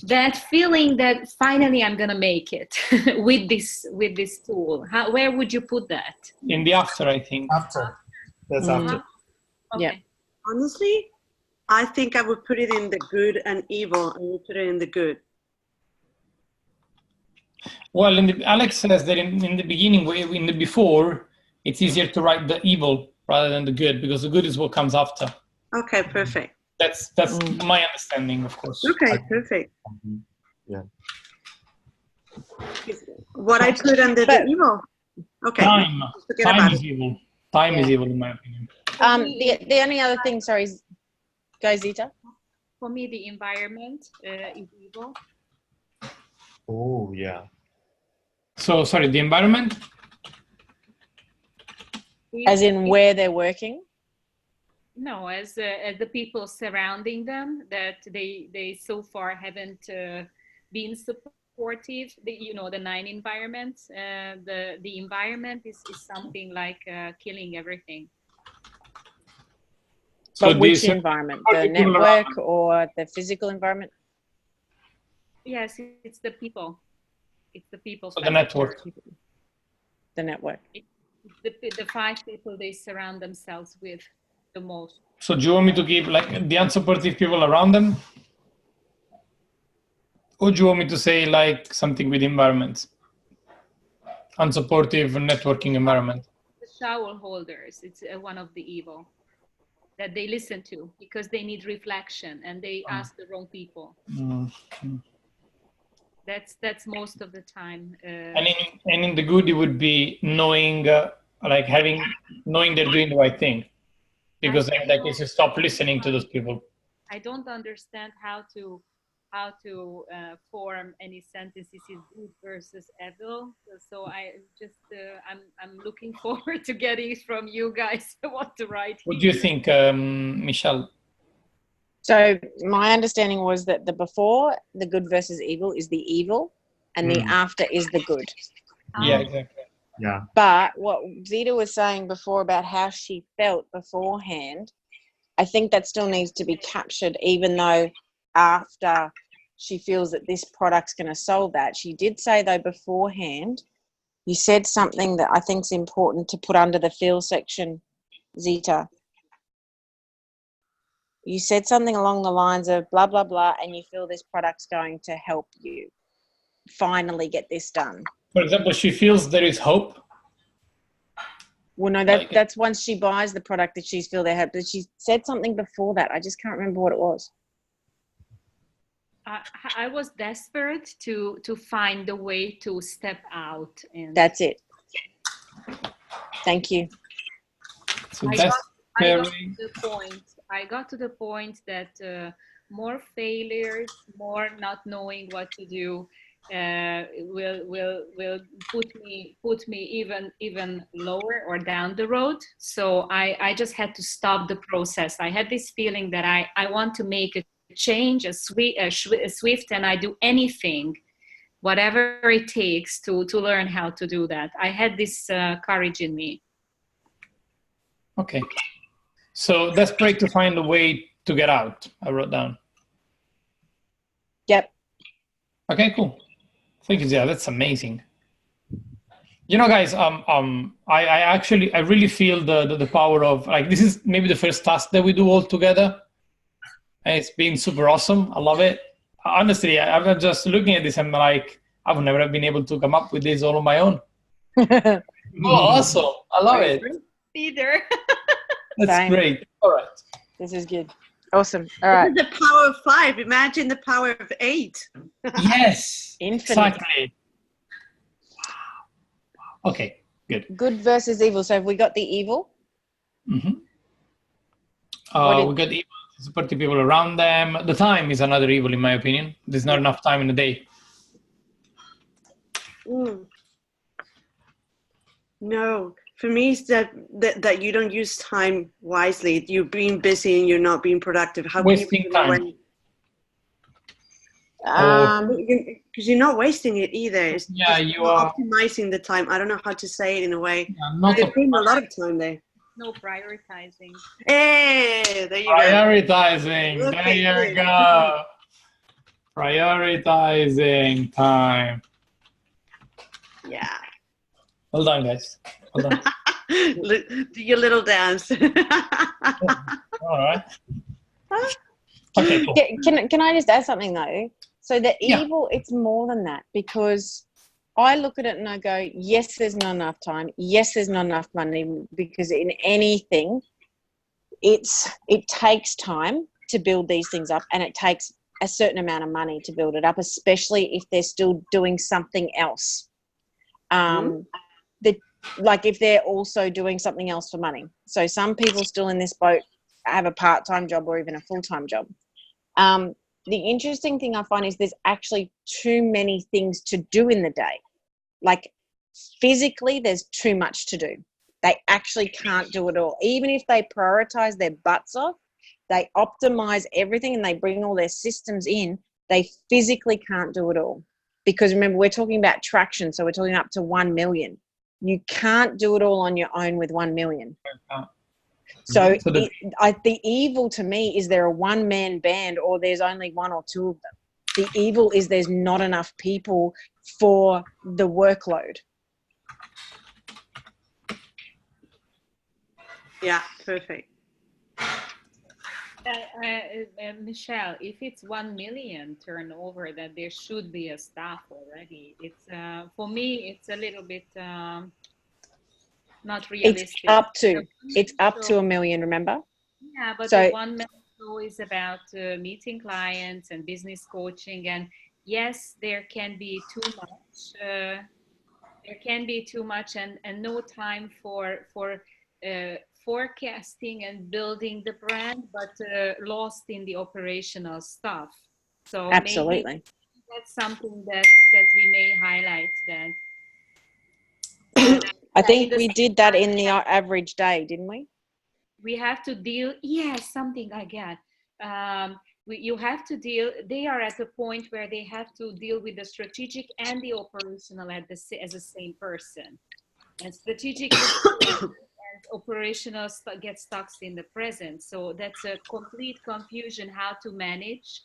that feeling that finally I'm gonna make it with this tool. Where would you put that? In the after, I think. After. That's after. Okay. Yeah. Honestly, I think I would put it in the good and evil, and you put it in the good. Well, Alex says that in the beginning, in the before, it's easier to write the evil rather than the good, because the good is what comes after. Okay, perfect. That's my understanding, of course. Okay, perfect. Yeah. What I put under the evil. Okay. Time Forget about is it. evil. Time is Yeah. evil, in my opinion. The only other thing, sorry, go Zita. For me, the environment is evil. Oh, yeah. So, sorry, the environment? As in where they're working? No, as the people surrounding them, that they so far haven't been supportive. The 9 environments. The environment is something like killing everything. But So which these- environment? Or The the people network or the physical environment? Yes, it's the people. It's the people. So the network. The network. the 5 people they surround themselves with the most. So do you want me to give like the unsupportive people around them? Or do you want me to say like something with environments? Unsupportive networking environment. The shower holders, it's one of the evil that they listen to because they need reflection and they ask the wrong people. That's most of the time. And in the good, it would be knowing, like knowing they're doing the right thing. Because in that case, you stop listening to those people. I don't understand how to form any sentences is good versus evil. So I'm looking forward to getting from you guys what to write. What do you think, Michelle? So my understanding was that the before, the good versus evil, is the evil, and the after is the good. Yeah, exactly. Yeah. But what Zita was saying before about how she felt beforehand, I think that still needs to be captured, even though after she feels that this product's going to solve that. She did say, though, beforehand, you said something that I think is important to put under the feel section, Zita. You said something along the lines of blah, blah, blah, and you feel this product's going to help you finally get this done. For example, she feels there is hope. Well, no, that's once she buys the product that she's feel they have. But she said something before that. I just can't remember what it was. I was desperate to find a way to step out. And that's it. Thank you. So I got to the point that more failures, more not knowing what to do, will put me even lower or down the road. So I just had to stop the process. I had this feeling that I want to make a change, a swift, and I do anything, whatever it takes to learn how to do that. I had this courage in me. Okay. So desperate to find a way to get out, I wrote down. Yep. Okay, cool. Thank you, Zia. That's amazing. You know, guys, I really feel the power of, like, this is maybe the first task that we do all together. And it's been super awesome. I love it. Honestly, I'm just looking at this and I'm like, I would never have been able to come up with this all on my own. Oh, awesome. I love it. Either. That's Same. great. All right. This is good. Awesome. All right. The power of 5. Imagine the power of 8. Yes. Infinite. Exactly. Wow. Okay, good. Good versus evil. So have we got the evil? Mm-hmm. We got the evil, supporting people around them. The time is another evil, in my opinion. There's not enough time in the day. No, for me, it's that you don't use time wisely. You're being busy and you're not being productive. How wasting time. Because you're not wasting it either. It's you are optimizing the time. I don't know how to say it in a way. Not You're putting a lot of time there. No prioritizing. Hey, there you go. Prioritizing. There you go. Prioritizing time. Yeah. Well done, guys. Well done. Do your little dance. All right. Okay, cool. Can I just add something though? So the evil, it's more than that, because I look at it and I go, yes, there's not enough time. Yes, there's not enough money, because in anything, it takes time to build these things up, and it takes a certain amount of money to build it up, especially if they're still doing something else. Like if they're also doing something else for money. So some people still in this boat have a part-time job or even a full-time job. The interesting thing I find is there's actually too many things to do in the day. Like physically, there's too much to do. They actually can't do it all. Even if they prioritize their butts off, they optimize everything and they bring all their systems in, they physically can't do it all. Because remember, we're talking about traction, so we're talking up to 1 million. You can't do it all on your own with 1 million. So the evil to me is they're a one-man band, or there's only 1 or 2 of them. The evil is there's not enough people for the workload. Yeah, perfect. Michelle, if it's 1 million turnover, that there should be a staff already. It's for me, it's a little bit not realistic. It's up to 1 million. Remember? Yeah, but So, the 1 million show is about meeting clients and business coaching, and yes, there can be too much. There can be too much, and no time for forecasting and building the brand, but lost in the operational stuff. So absolutely. maybe that's something that we may highlight. That I think we did that in the average day, didn't we? we have to deal. Yes, something like that. You have to deal. They are at a point where they have to deal with the strategic and the operational as the same person, and strategic and operational get stuck in the present. So that's a complete confusion how to manage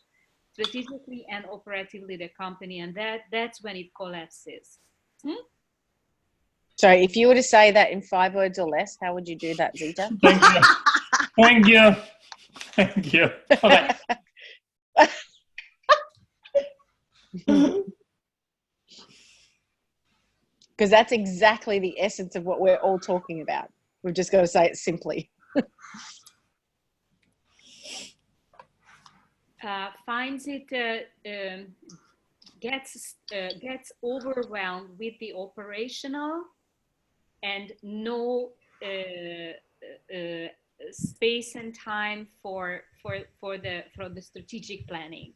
strategically and operatively the company, and that's when it collapses. So if you were to say that in 5 words or less, how would you do that, Zita? Thank you. Thank you. Thank you. Okay. Because that's exactly the essence of what we're all talking about. We've just got to say it simply. Finds it gets overwhelmed with the operational and no space and time for the strategic planning.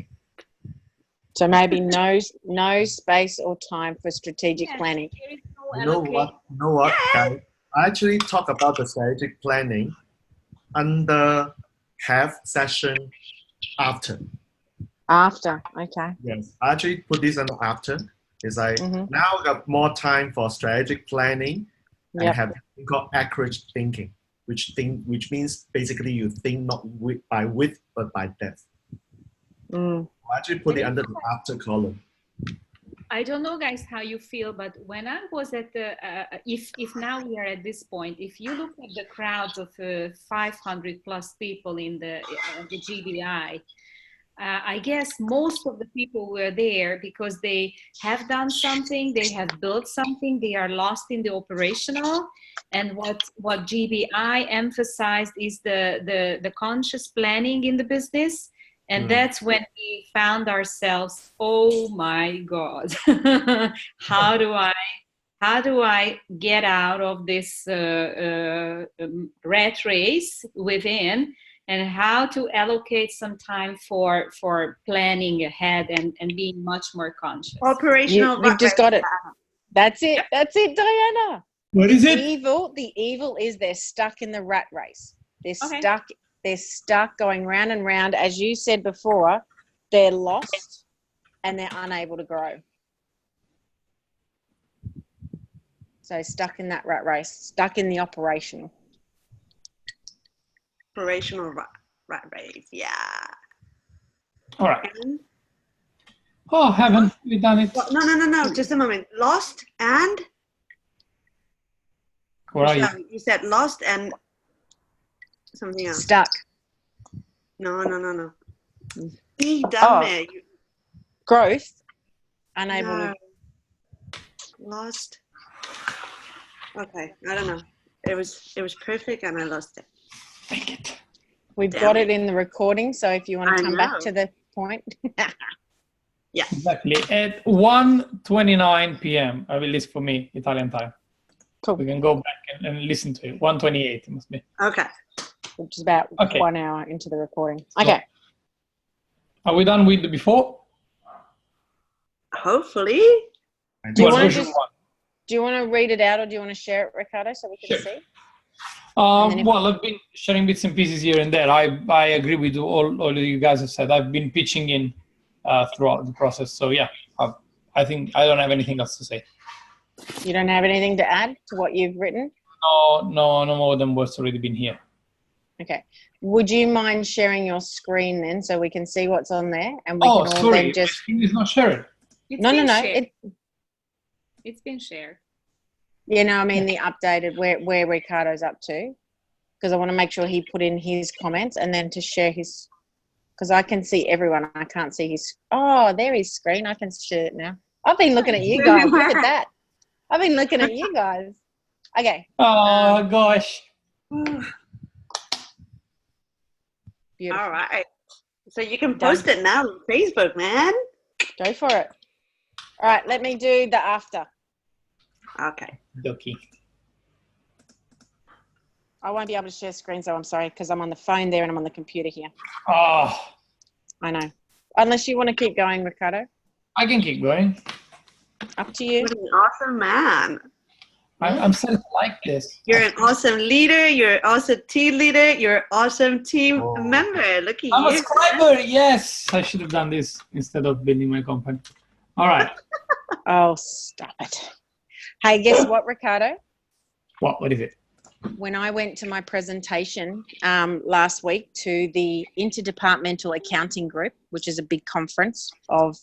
So maybe no space or time for strategic planning. There is You no know what, guys? I actually talk about the strategic planning under have session after. After, okay. Yes, I actually put this on after. It's like now I got more time for strategic planning and have something called accurate thinking, which means basically you think not by width but by depth. I actually put it under the after column. I don't know, guys, how you feel, but when I was at the, if now we are at this point, if you look at the crowds of 500 plus people in the GBI, I guess most of the people were there because they have done something, they have built something, they are lost in the operational. And what GBI emphasized is the conscious planning in the business. And that's when we found ourselves, oh my God, how do I get out of this rat race within, and how to allocate some time for planning ahead and being much more conscious. Operational. You've just got it. That's it. That's it, Diana. What is it? The evil is they're stuck in the rat race. They're stuck going round and round. As you said before, they're lost and they're unable to grow. So stuck in that rat race, stuck in the operational. Operational rat race, yeah. All right. Oh, haven't we done it? No. Just a moment. Lost and? Where are you? You said lost and something else. Stuck. No. Be done there. Growth. Unable to. Lost. Okay, I don't know. It was perfect and I lost it. Make it. We've got it in the recording, so if you want to come back to the point. Yeah. Exactly. At 1:29 p.m., at least for me, Italian time. Cool. We can go back and listen to it. 1:28 it must be. Okay. Which is about 1 hour into the recording. Okay. Are we done with the before? Hopefully. Do you want to read it out or do you want to share it, Ricardo, so we can see? Well, I've been sharing bits and pieces here and there. I agree with all you guys have said. I've been pitching in throughout the process. So yeah, I think I don't have anything else to say. You don't have anything to add to what you've written? No more than what's already been here. Okay. Would you mind sharing your screen then so we can see what's on there? And we can all sorry. then just... It's not sharing. It's been shared. You know, I mean the updated where Ricardo's up to. because I want to make sure he put in his comments, and then to share his, because I can see everyone. I can't see his. Oh, there his screen. I can share it now. I've been looking at you guys. Look at that. I've been looking at you guys. Okay. Oh gosh. Beautiful. All right. So you can post it now on Facebook, man. Go for it. All right. Let me do the after. Okay. Doki. I won't be able to share screens though. I'm sorry, because I'm on the phone there and I'm on the computer here. Oh, I know. Unless you want to keep going, Ricardo. I can keep going. Up to you. What an awesome man. I'm starting to like this. You're an awesome leader. You're an awesome team leader. You're an awesome team Oh. member. Look at I'm you. a scriber. Yes, I should have done this instead of building my company. All right. Oh, stop it. Hey, guess what, Ricardo? What is it? When I went to my presentation last week to the Interdepartmental Accounting Group, which is a big conference of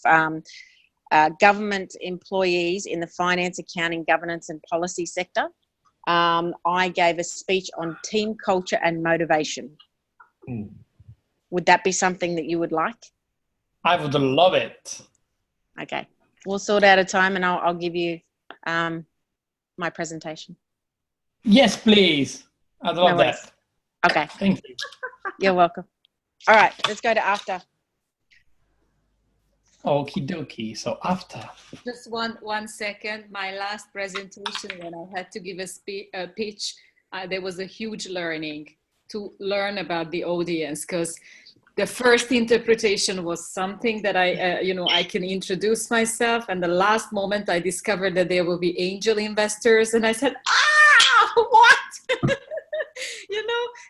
government employees in the finance, accounting, governance and policy sector, I gave a speech on team culture and motivation. Would that be something that you would like? I would love it. Okay. We'll sort out a time and I'll give you my presentation. Yes, please. I'd love No worries. that. Okay. Thank you. You're welcome. All right. Let's go to after. Okie dokie. So after. Just one second. My last presentation, when I had to give a pitch, there was a huge learning to learn about the audience, because the first interpretation was something that I can introduce myself, and the last moment I discovered that there will be angel investors, and I said, what?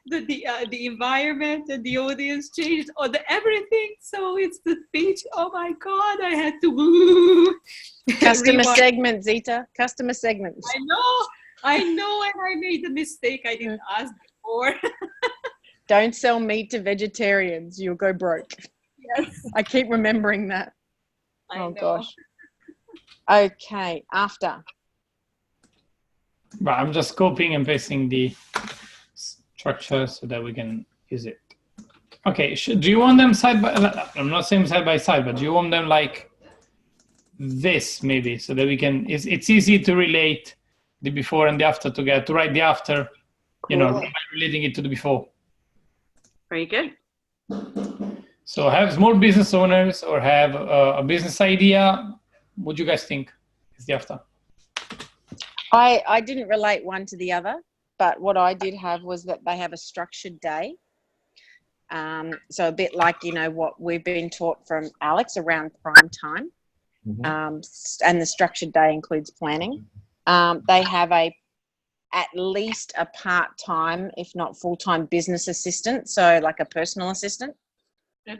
The environment and the audience changed, everything. So it's the speech. Oh my God, I had to woo. Customer segment, Zita. Customer segment. I know, and I made a mistake. I didn't ask before. Don't sell meat to vegetarians. You'll go broke. Yes. I keep remembering that. I Oh, know. gosh. Okay, after. But I'm just copying and pasting the structure so that we can use it. Okay, do you want them side by, I'm not saying side by side, but do you want them like this maybe, so that we can, it's easy to relate the before and the after together, to write the after, by relating it to the before. Very good. So have small business owners or have a business idea. What do you guys think is the after? I didn't relate one to the other, but what I did have was that they have a structured day. So a bit like, what we've been taught from Alex around prime time. And the structured day includes planning. They have at least a part-time, if not full-time business assistant. So like a personal assistant.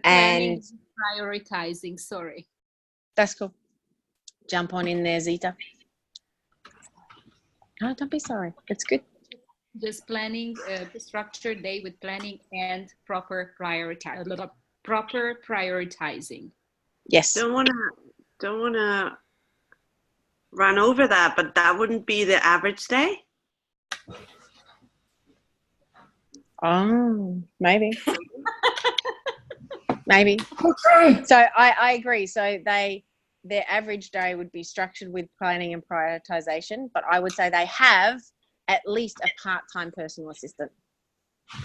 And prioritizing, sorry. That's cool. Jump on in there, Zita. No, don't be sorry. It's good. Just planning, the structured day with planning and proper prioritizing. Yes. Don't wanna run over that, but that wouldn't be the average day. Oh, maybe. Maybe. Okay. So I agree. So their average day would be structured with planning and prioritization, but I would say they have at least a part-time personal assistant.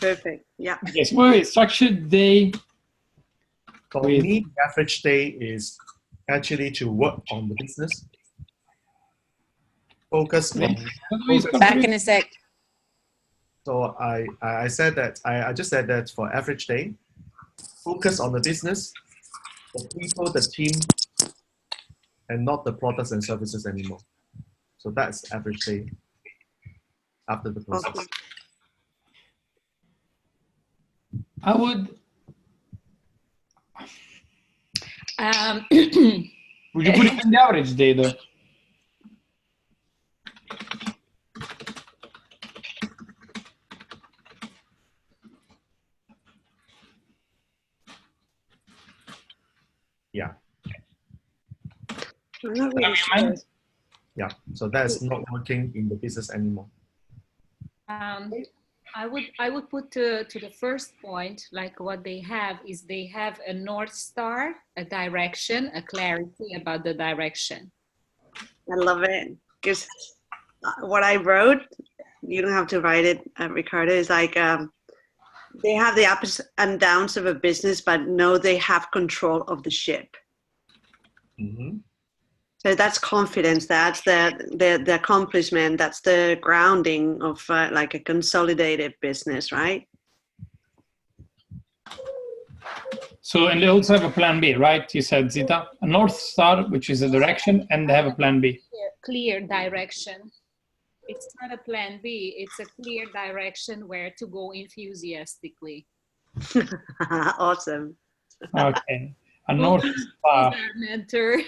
Perfect. Yeah. Yes, well, structured day. For me, the average day is actually to work on the business. Focus on. Back in a sec. So I said that, I just said that for average day, focus on the business, the people, the team, and not the products and services anymore. So that's average day after the process. Awesome. I would. Would you put it in the average day though? Yeah. I'm not really sure. Yeah. So that's not working in the business anymore. I would put to the first point, like what they have is they have a North Star, a direction, a clarity about the direction. I love it. Because what I wrote, you don't have to write it, Ricardo, is like they have the ups and downs of a business, but know they have control of the ship. Mm-hmm. So that's confidence. That's the accomplishment. That's the grounding of like a consolidated business, right? So, and they also have a plan B, right? You said, Zita, a North Star, which is a direction, and they have a plan B. Clear direction. It's not a plan B. It's a clear direction where to go enthusiastically. Awesome. Okay. A North Star. Who's our mentor?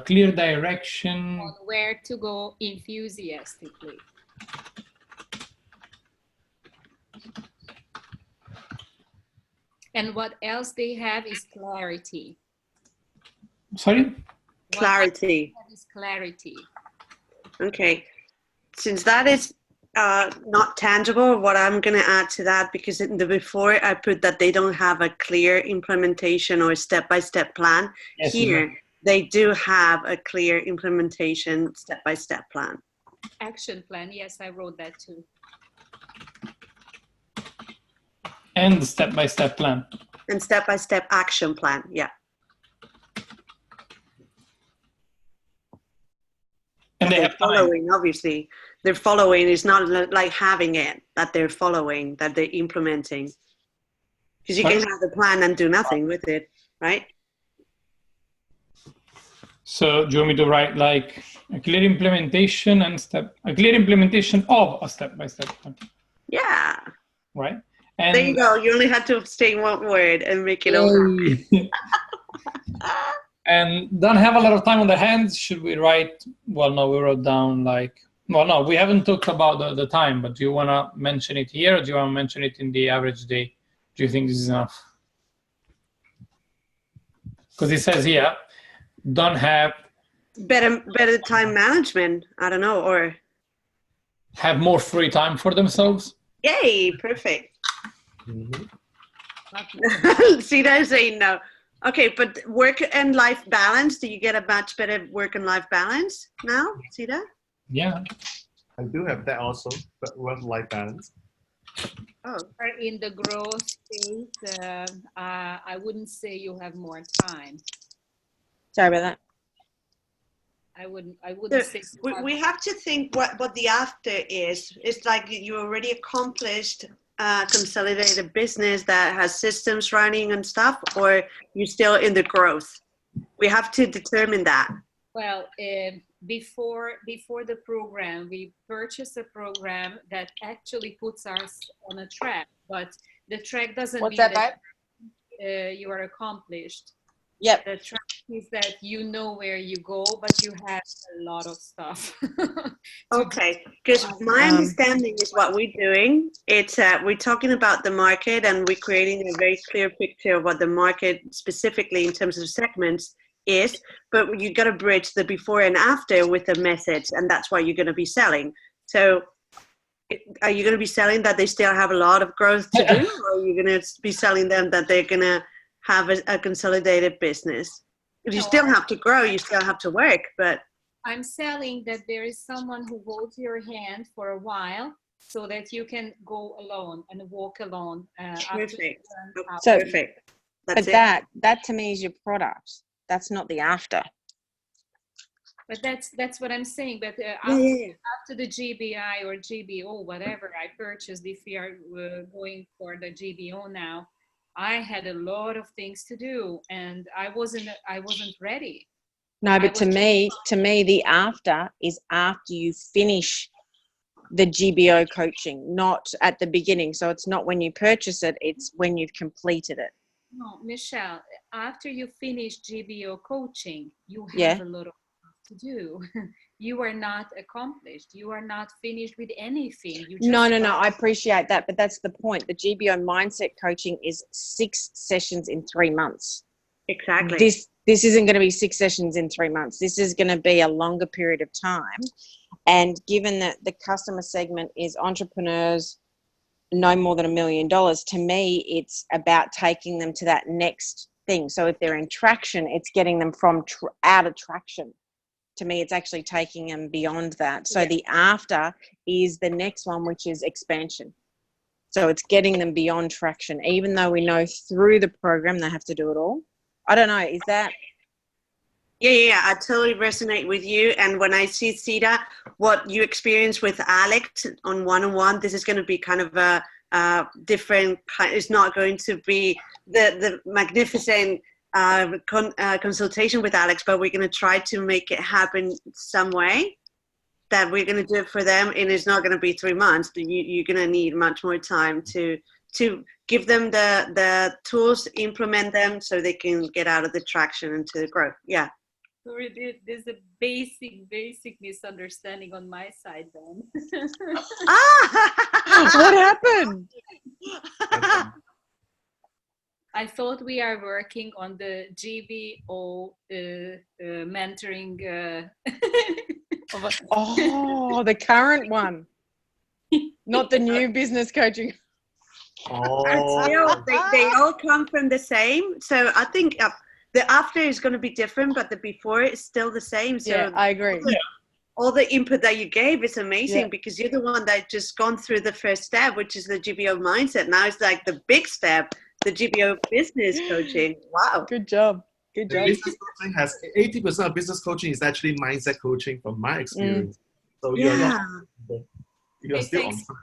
Clear direction. On where to go enthusiastically. And what else they have is clarity. Sorry? Clarity. What is clarity. Okay. Since that is not tangible, what I'm going to add to that, because in the before I put that they don't have a clear implementation or step-by-step plan. Yes, Here, exactly. they do have a clear implementation step-by-step plan. Action plan. Yes, I wrote that too. And the step-by-step plan. And step-by-step action plan. Yeah. And they they're have time. following, obviously. They're following is not like having it, that they're following, that they're implementing. Because you Sorry? can have the plan and do nothing with it, right? So do you want me to write like a clear implementation and a clear implementation of a step-by-step plan, Yeah. right? And There you go. You only had to say one word and make it all happen. And don't have a lot of time on their hands. Should we write? Well, no, we wrote down like, well, no, we haven't talked about the time, but do you want to mention it here or do you want to mention it in the average day? Do you think this is enough? Because it says here, don't have Better time management. I don't know. Or have more free time for themselves. yay, perfect. Mm-hmm. See, they're saying no. Okay, but work and life balance. Do you get a much better work and life balance now? See that? Yeah. I do have that also, but work-life balance. Oh, Or in the growth phase, I wouldn't say you have more time. Sorry about that. I wouldn't so say we have to think what the after is. It's like you already accomplished consolidated business that has systems running and stuff, or you're still in the growth. We have to determine that. Well, before the program, we purchased a program that actually puts us on a track, but the track doesn't What's mean that, that you are accomplished. Yep. The track is that you know where you go, but you have a lot of stuff. Okay, because my understanding is what we're doing. It's we're talking about the market and we're creating a very clear picture of what the market specifically in terms of segments is, but you got to bridge the before and after with a message, and that's what you're going to be selling. So are you going to be selling that they still have a lot of growth to do, or are you going to be selling them that they're going to have a consolidated business? You still have to grow, you still have to work, but I'm selling that there is someone who holds your hand for a while so that you can go alone and walk alone. perfect. So, Perfect. That's but it. that to me is your product. That's not the after. But that's what I'm saying. But after the GBI or GBO, whatever I purchased, if we are going for the GBO now, I had a lot of things to do, and I wasn't ready. No, but to me, the after is after you finish the GBO coaching, not at the beginning. So it's not when you purchase it; it's when you've completed it. No, Michelle, after you finish GBO coaching, you have Yeah. a lot of stuff to do. You are not accomplished. You are not finished with anything. You just No. I appreciate that, but that's the point. The GBO mindset coaching is 6 sessions in 3 months. Exactly. this isn't going to be 6 sessions in 3 months. This is going to be a longer period of time. And given that the customer segment is entrepreneurs, no more than $1 million, to me, it's about taking them to that next thing. So if they're in traction, it's getting them from out of traction. To me, it's actually taking them beyond that. So the after is the next one, which is expansion. So it's getting them beyond traction, even though we know through the program they have to do it all. I don't know. Is that? Yeah. I totally resonate with you. And when I see Sita, what you experience with Alex on one-on-one, this is going to be kind of a different kind. It's not going to be the magnificent consultation with Alex, but we're going to try to make it happen some way that we're going to do it for them. And it's not going to be 3 months. You're going to need much more time to give them the tools, implement them so they can get out of the traction into the growth. Yeah. There's a basic misunderstanding on my side then. What happened? I thought we are working on the GBO mentoring. Oh, the current one, not the new business coaching. Still, they all come from the same. So I think the after is going to be different, but the before is still the same. So yeah, I agree. All the input that you gave is amazing because you're the one that just gone through the first step, which is the GBO mindset. Now it's like the big step, the GBO business coaching. Wow. Good job. Good job. Business coaching has 80% of business coaching is actually mindset coaching from my experience. So you're still on track.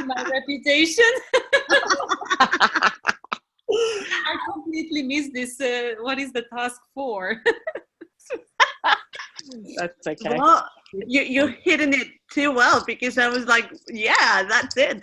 My reputation. I completely missed this. What is the task for? That's okay. Well, you're hitting it too well because I was like, yeah, that's it.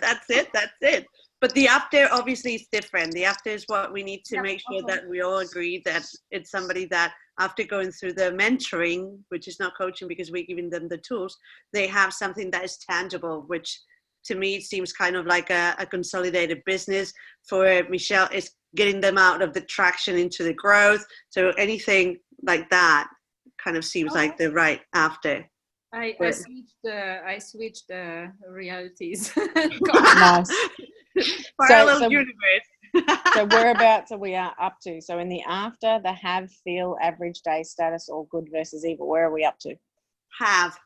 But the after obviously is different. The after is what we need to make sure that we all agree that it's somebody that after going through the mentoring, which is not coaching because we're giving them the tools, they have something that is tangible, which to me seems kind of like a consolidated business. For Michelle, is getting them out of the traction into the growth. So anything like that kind of seems like the right after. I switched realities. Nice. Parallel universe. So whereabouts are we up to? So in the after, the have, feel, average day status, or good versus evil, where are we up to? Have.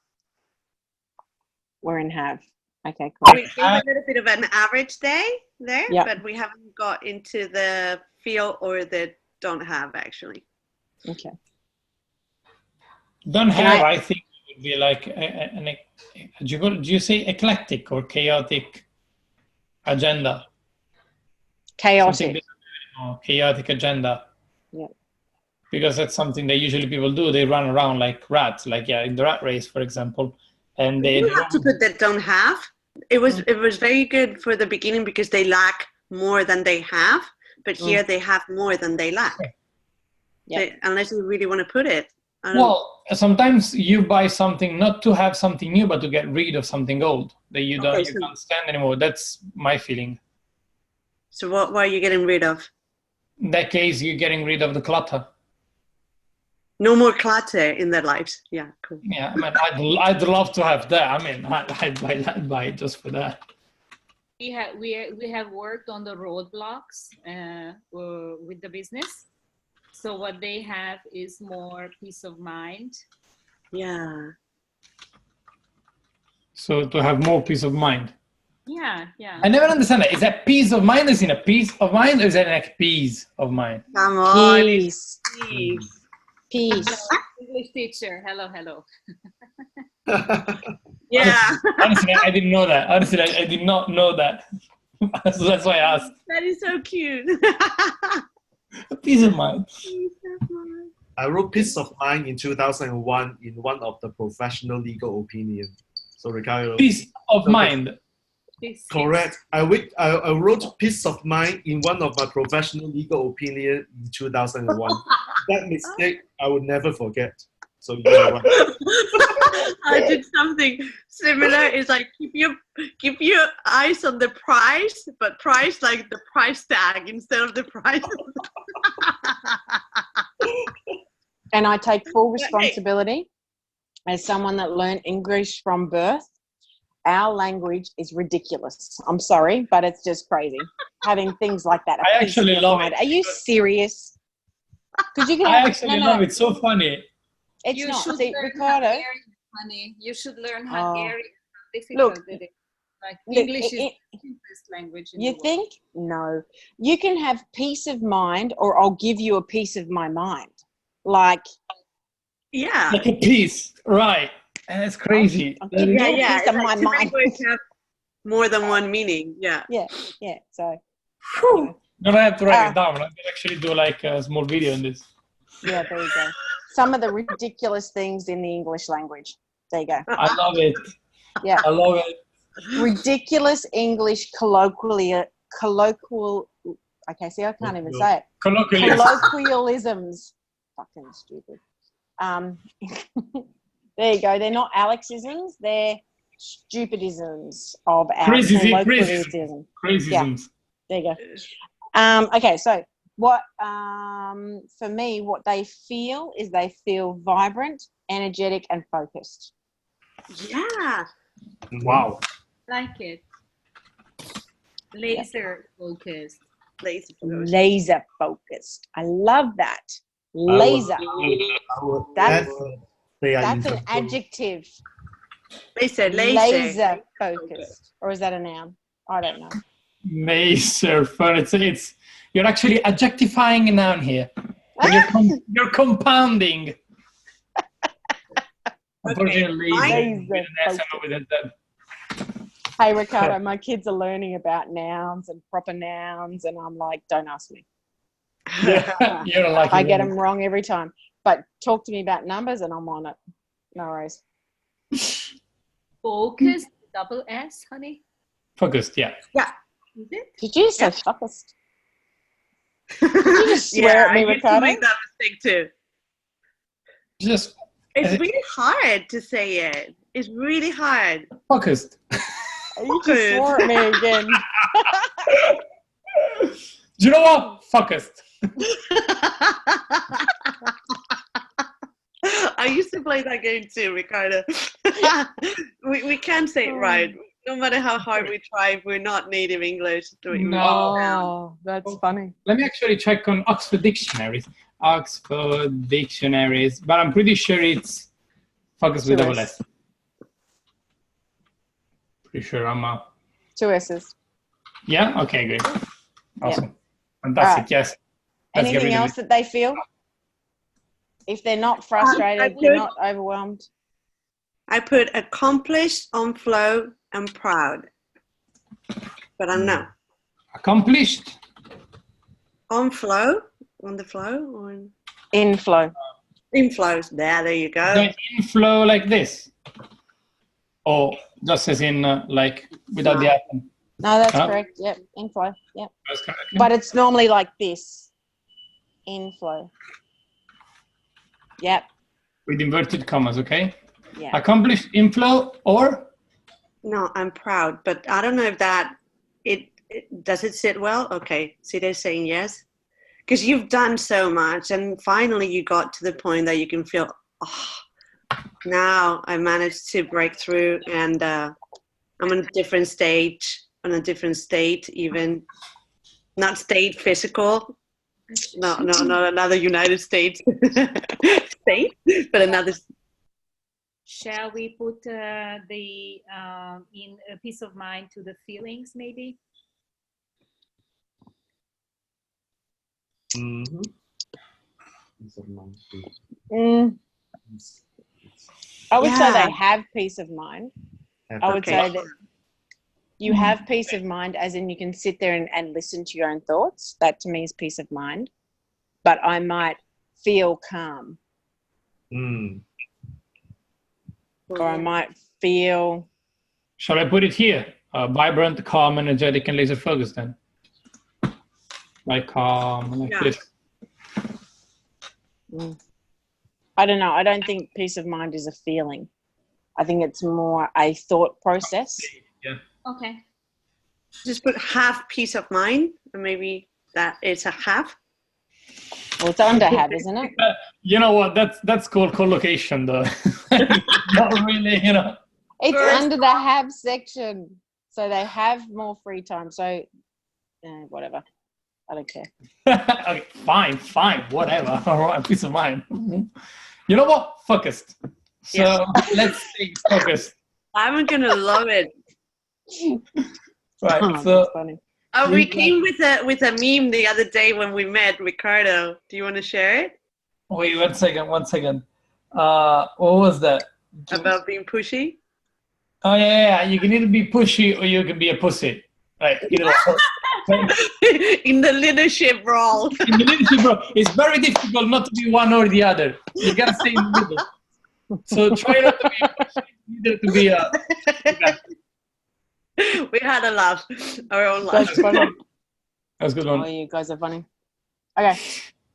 We're in have. Okay, cool. We gave a little bit of an average day there, but we haven't got into the feel or the don't have actually. Okay. Don't have, I think it would be like do you say eclectic or chaotic agenda? Chaotic. Chaotic agenda. Yeah. Because that's something that usually people do. They run around like rats, like in the rat race, for example. And they have to put that don't have. It was very good for the beginning because they lack more than they have, but here they have more than they lack. So, unless you really want to put it. Well, sometimes you buy something not to have something new, but to get rid of something old that you can't stand anymore. That's my feeling. So what are you getting rid of? In that case, you're getting rid of the clutter. No more clutter in their lives. Yeah, cool. Yeah, I mean, I'd love to have that. I mean, I'd buy it just for that. We have worked on the roadblocks with the business. So what they have is more peace of mind. Yeah. So to have more peace of mind. Yeah. I never understand that. Is that peace of mind? Is it a peace of mind, or is that like peace of mind? Come on. Peace. Peace. English teacher. Hello. Yeah. Honestly, I didn't know that. Honestly, I did not know that. So that's why I asked. That is so cute. Peace of mind. I wrote peace of mind in 2001 in one of the professional legal opinion. So Ricardo. Peace of mind. Correct. I wrote peace of mind in one of my professional legal opinion in 2001. That mistake I would never forget. So you're right. I did something similar. It's like keep your eyes on the price, but price like the price tag instead of the price. And I take full responsibility as someone that learned English from birth. Our language is ridiculous. I'm sorry, but it's just crazy having things like that. I actually love it. Are you serious? Because you can. I actually love it. It's so funny. It's You not. should See, learn Ricardo. Hungarian, honey. You should learn Hungarian. How difficult Look, it is. Like look, English is the simplest language in the You world. think? No. You can have peace of mind, or I'll give you a piece of my mind. Like, Yeah. Like a piece, right? And it's crazy. I'll give you a Yeah. piece of my Like, mind. language have more than one meaning. Yeah. Yeah. So, Gonna have to write it down. I'm gonna actually do like a small video on this. yeah, there you go. Some of the ridiculous things in the English language. There you go. I love it. Yeah. I love it. Ridiculous English colloquial. Okay, see, I can't even say it. Colloquialisms. Fucking stupid. There you go. They're not Alexisms. They're stupidisms of our colloquialism. Crazyisms. Yeah. There you go. Okay, so what for me, what they feel is they feel vibrant, energetic, and focused. Yeah. Wow. Like it. Laser focused. Laser focused. I love that. Laser. That's an adjective. Laser. Laser focused. Or is that a noun? I don't know. Laser fun. It's you're actually adjectifying a noun here. You're compounding. Unfortunately, Hey Ricardo, my kids are learning about nouns and proper nouns, and I'm like, don't ask me. You're like I get them wrong every time. But talk to me about numbers, and I'm on it. No worries. Focused, double S, honey. Focused, yeah. Yeah. Is it? Did you say focused? Did you just swear at me, I used Ricardo? to make that mistake too. Just It's really hard to say it. It's really hard. focused. You just swore at me again. Do you know what? Focused. I used to play that game too, Ricardo. we can't say it right. No matter how hard we try, we're not native English. Oh, that's funny. Let me actually check on Oxford dictionaries. Oxford dictionaries, but I'm pretty sure it's focused with double S. Pretty sure I'm 2 S's. Yeah? Okay, great. Awesome. Yep. Fantastic, Right. yes. Anything else that they feel? If they're not frustrated, they're not overwhelmed. I put accomplished, on flow, and proud. But I'm not. Accomplished? On flow? On the flow? On Inflow. inflows. There you go. Going inflow like this? Or just as in like without the atom? No, that's correct. Yep, inflow. Yep. That's correct. But it's normally like this. Inflow. Yep. With inverted commas, okay? Yeah. Accomplished, inflow, or? No, I'm proud, but I don't know if that does it sit well. Okay, see, they're saying yes, because you've done so much, and finally you got to the point that you can feel. Oh, now I managed to break through, and I'm on a different stage, on a different state, even not state physical. No, not another United States state, but another. Shall we put the in a peace of mind to the feelings, maybe? Mm-hmm. I would say they have peace of mind. I would Okay. say that you have peace of mind, as in you can sit there and listen to your own thoughts. That to me is peace of mind. But I might feel calm, Mm. or I might feel. Shall I put it here? Vibrant, calm, energetic, and laser focused then? Like calm, like this. I don't know. I don't think peace of mind is a feeling. I think it's more a thought process. Yeah. Okay. Just put half peace of mind, and maybe that it's a half. Well, it's under have, isn't it? You know what? That's called collocation, though. Not really, you know. It's under the have section, so they have more free time. So, whatever. I don't care. Okay, fine, whatever. All right, peace of mind. You know what? Focused. So let's stay focused. I'm gonna love it. Right. Oh, So that's funny. Oh, we came with a meme the other day when we met, Ricardo. Do you want to share it? wait, 1 second. What was that? About being pushy? Oh yeah. You can either be pushy or you can be a pussy. Right. You know. In the leadership role. In the leadership role, it's very difficult not to be one or the other. You gotta stay in the middle. So try not to be pushy, either to be a. We had a laugh, our own laugh. That's funny. That was a good Oh, one. you guys are funny. Okay.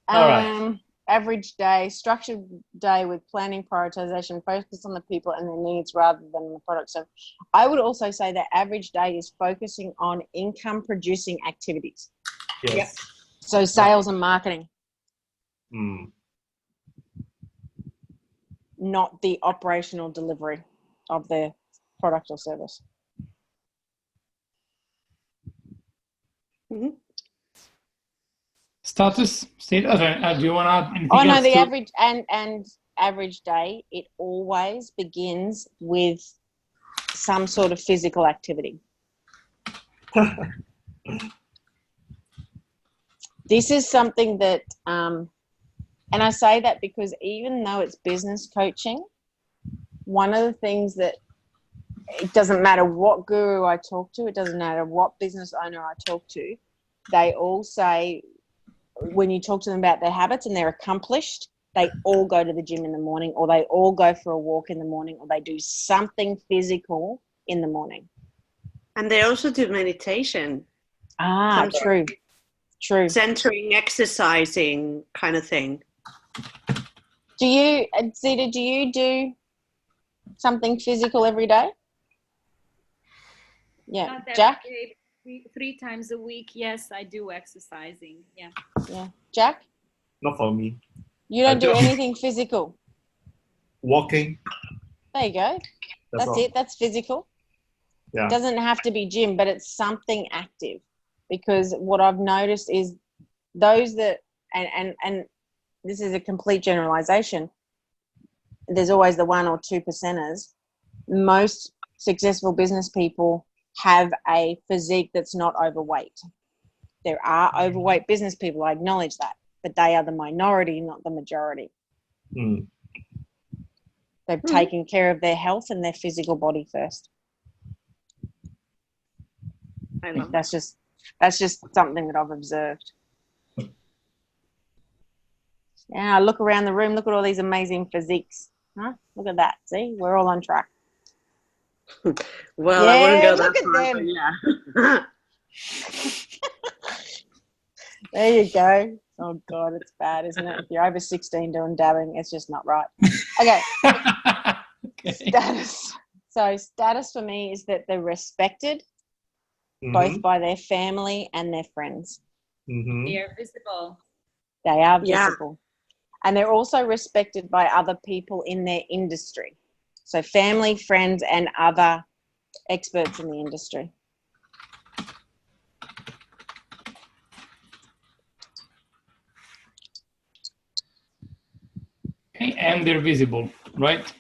All right. Average day, structured day with planning, prioritization, focus on the people and their needs rather than the product. So I would also say that average day is focusing on income producing activities. Yes. Yep. So sales and marketing, not the operational delivery of the product or service. Mhm. Status. Do you want to add anything Oh no, else the to- average and average day, it always begins with some sort of physical activity. This is something that, and I say that because even though it's business coaching, one of the things that it doesn't matter what guru I talk to, it doesn't matter what business owner I talk to, they all say when you talk to them about their habits and they're accomplished, they all go to the gym in the morning, or they all go for a walk in the morning, or they do something physical in the morning. And they also do meditation. Ah, true. Centering, exercising kind of thing. Do you, Zita, do you do something physical every day? Yeah. Not every Jack? day, three times a week. Yes, I do exercising. Yeah. Yeah. Jack? Not for me. You don't I do do. anything physical? Walking. There you go. That's all. it. That's physical. Yeah. It doesn't have to be gym, but it's something active. Because what I've noticed is those that, and this is a complete generalization, there's always the 1 or 2%ers. Most successful business people have a physique that's not overweight. There are overweight business people, I acknowledge that, but they are the minority, not the majority. Mm. They've taken care of their health and their physical body first. I love That's just something that I've observed. Yeah, look around the room, look at all these amazing physiques. Huh? Look at that. See, we're all on track. Well, I wouldn't go that look at far, them. but yeah. There you go. Oh God, it's bad, isn't it? If you're over 16 doing dabbing, it's just not right. Okay. Okay. Status. So status for me is that they're respected both by their family and their friends. Mm-hmm. They are visible. They are Yeah. visible. And they're also respected by other people in their industry. So family, friends, and other experts in the industry. Okay, and they're visible, right?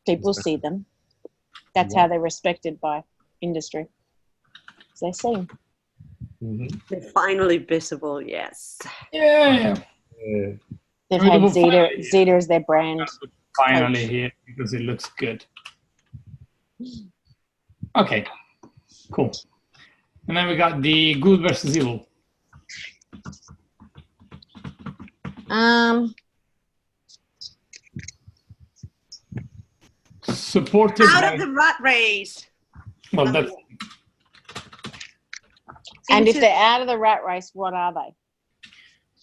People see them. That's how they're respected by industry. So they're seen. Mm-hmm. They're finally visible, yes. Yeah. Yeah. They've Visible had Zeta, finally. Zeta as their brand. Finally Coach. here because it looks good. Okay, cool. And then we got the good versus evil. Supported Out by, of the rat race. well, that's And if Into- they're out of the rat race, what are they?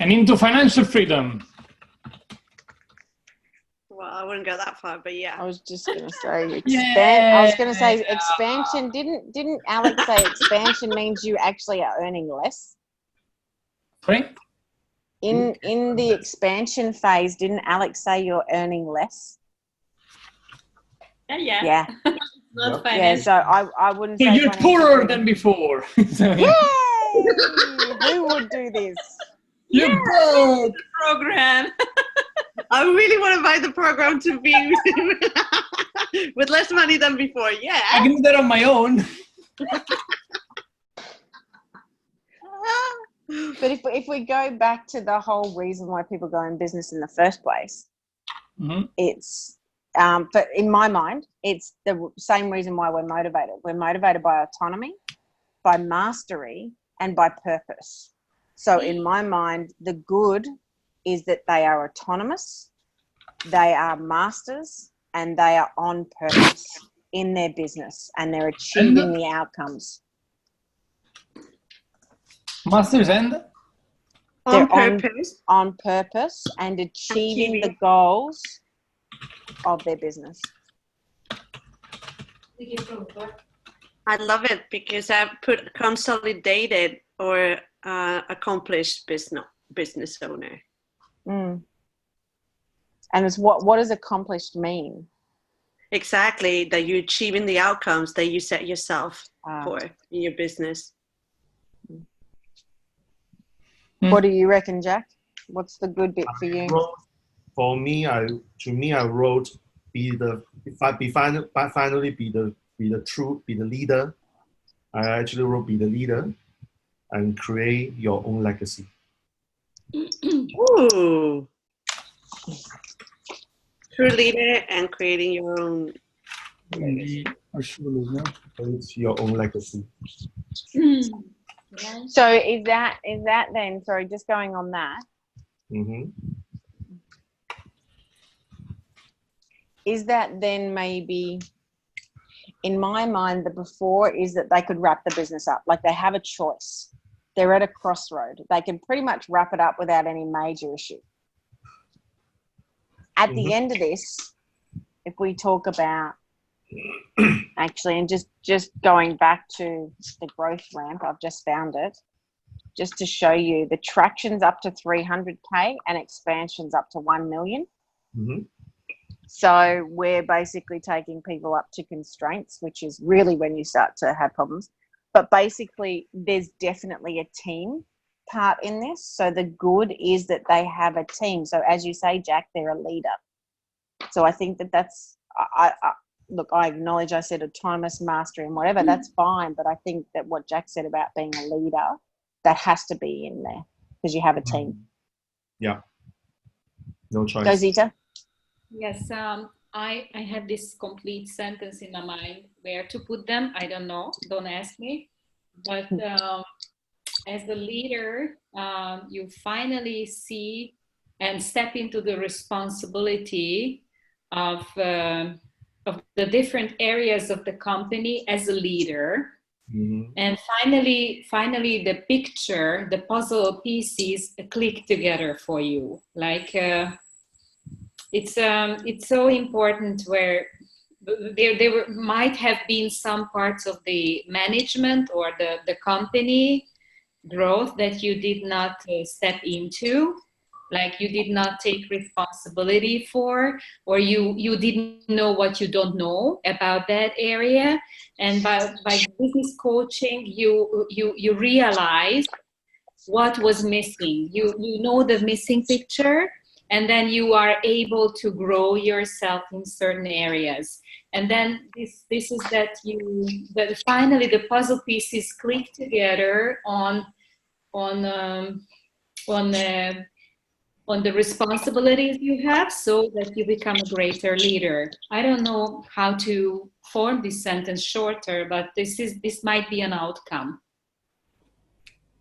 and into financial freedom. Well, I wouldn't go that far, but I yeah. was just going to say expand. Yeah. I was going to say expansion. Didn't Alex say expansion means you actually are earning less? Sorry? In the expansion phase, didn't Alex say you're earning less? Yeah. Yeah. Not Yep. Yeah, financial. so I wouldn't So say you're financial poorer freedom. than before. So Yay! Who would do this? you're broke. Program. I really want to buy the program to be with less money than before. I Yeah. can do that on my own. But if we go back to the whole reason why people go in business in the first place, Mhm. it's but in my mind, it's the same reason why we're motivated. We're motivated by autonomy, by mastery, and by purpose. So in my mind, the good is that they are autonomous, they are masters, and they are on purpose in their business, and they're achieving the outcomes. Masters and On They're purpose. on purpose and achieving the goals of their business. I love it because I put consolidated or accomplished business owner. Mm. And it's what does accomplished mean? Exactly, that you're achieving the outcomes that you set yourself for in your business. What do you reckon, Jack? What's the good bit for you? For me, I wrote finally be the leader. I actually wrote be the leader and create your own legacy. Ooh. True leader and creating your own legacy. It's your own legacy. So is that then, sorry, just going on that, Mm-hmm. is that then maybe, in my mind, the before is that they could wrap the business up, like they have a choice. They're at a crossroad. They can pretty much wrap it up without any major issue. At the end of this, if we talk about actually, and just going back to the growth ramp, I've just found it, just to show you the traction's up to 300K and expansion's up to 1 million. Mm-hmm. So we're basically taking people up to constraints, which is really when you start to have problems. But basically, there's definitely a team part in this. So the good is that they have a team. So as you say, Jack, they're a leader. So I think that's, look, I acknowledge I said autonomous, mastery and whatever, that's fine. But I think that what Jack said about being a leader, that has to be in there because you have a team. Yeah. No choice. Go, Zita. Yes, I have this complete sentence in my mind. Where to put them, I don't know. Don't ask me. But as a leader, you finally see and step into the responsibility of the different areas of the company as a leader. Mm-hmm. And finally, the picture, the puzzle pieces click together for you. Like it's so important where there might have been some parts of the management or the company growth that you did not step into, like you did not take responsibility for, or you didn't know what you don't know about that area. And by business coaching, you realize what was missing. You know the missing picture, and then you are able to grow yourself in certain areas. And then this is that finally the puzzle pieces click together on the responsibilities you have, so that you become a greater leader. I don't know how to form this sentence shorter, but this might be an outcome.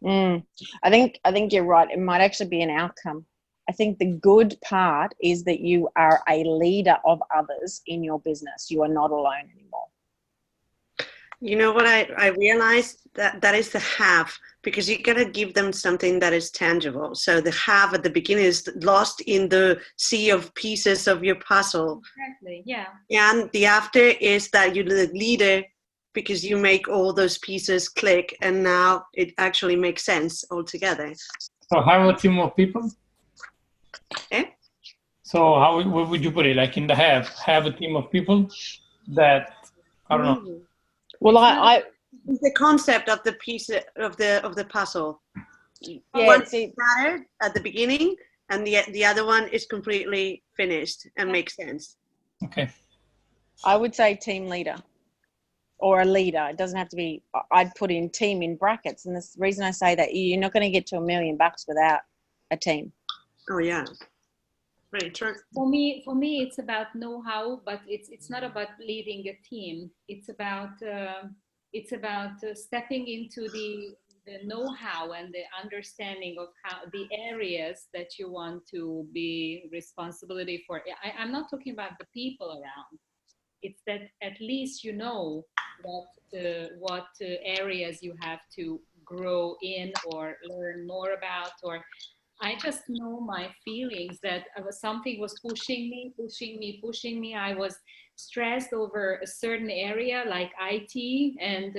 I think you're right. It might actually be an outcome. I think the good part is that you are a leader of others in your business. You are not alone anymore. You know what I realized? That is the have, because you got to give them something that is tangible. So the have at the beginning is lost in the sea of pieces of your puzzle. Exactly, yeah. And the after is that you're the leader because you make all those pieces click, and now it actually makes sense altogether. So have a team of people? Eh? So what would you put it? Like in the have a team of people that, I don't know. Well, It's the concept of the piece of the puzzle. Yeah, One see- started at the beginning, and the other one is completely finished and makes sense. Okay. I would say team leader or a leader. It doesn't have to be, I'd put in team in brackets. And the reason I say that, you're not going to get to $1 million without a team. Oh yeah, very true. For me, it's about know-how, but it's not about leading a team. It's about stepping into the know-how and the understanding of how the areas that you want to be responsibility for. I'm not talking about the people around. It's that at least you know what areas you have to grow in or learn more about, or I just know my feelings that something was pushing me. I was stressed over a certain area like IT and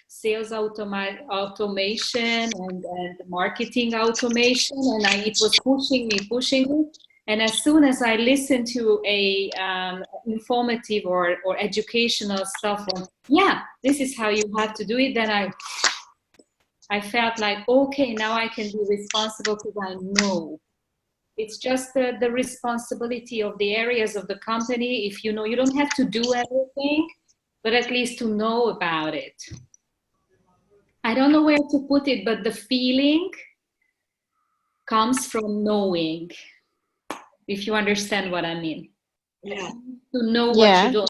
sales automation and marketing automation. And it was pushing me. And as soon as I listened to a informative or educational stuff on, yeah, this is how you have to do it, then I felt like, okay, now I can be responsible because I know. It's just the responsibility of the areas of the company. If you know, you don't have to do everything, but at least to know about it. I don't know where to put it, but the feeling comes from knowing, if you understand what I mean. Yeah. To know what you don't know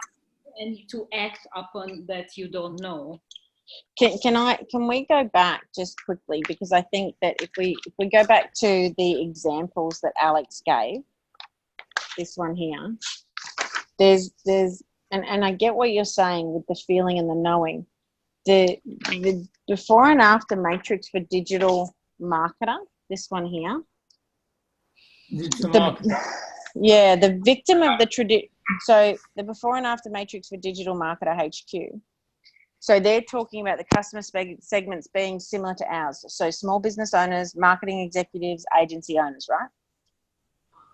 and to act upon that you don't know. Can we go back just quickly, because I think that if we go back to the examples that Alex gave, this one here, there's and I get what you're saying with the feeling and the knowing. The before and after matrix for digital marketer, this one here. Yeah, the victim of the so the before and after matrix for digital marketer HQ. So they're talking about the customer segments being similar to ours. So small business owners, marketing executives, agency owners, right?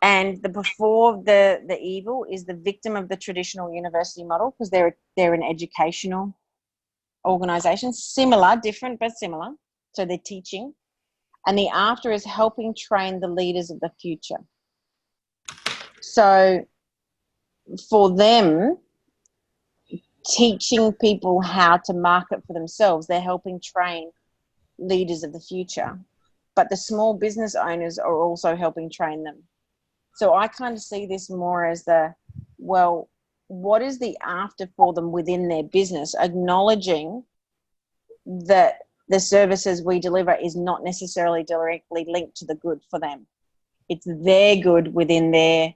And the before the evil is the victim of the traditional university model, because they're an educational organization, similar, different but similar. So they're teaching. And the after is helping train the leaders of the future. So for them, teaching people how to market for themselves, they're helping train leaders of the future. But the small business owners are also helping train them. So I kind of see this more as what is the after for them within their business, acknowledging that the services we deliver is not necessarily directly linked to the good for them. It's their good within their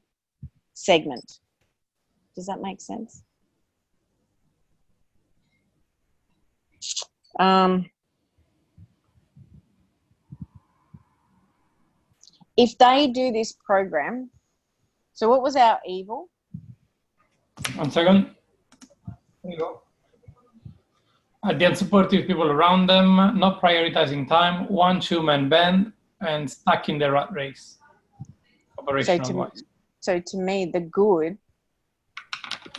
segment. Does that make sense? If they do this program, so what was our evil? 1 second. There you go. The unsupportive people around them, not prioritizing time, 1-2-man band, and stuck in the rat race. Operational wise. So to me, the good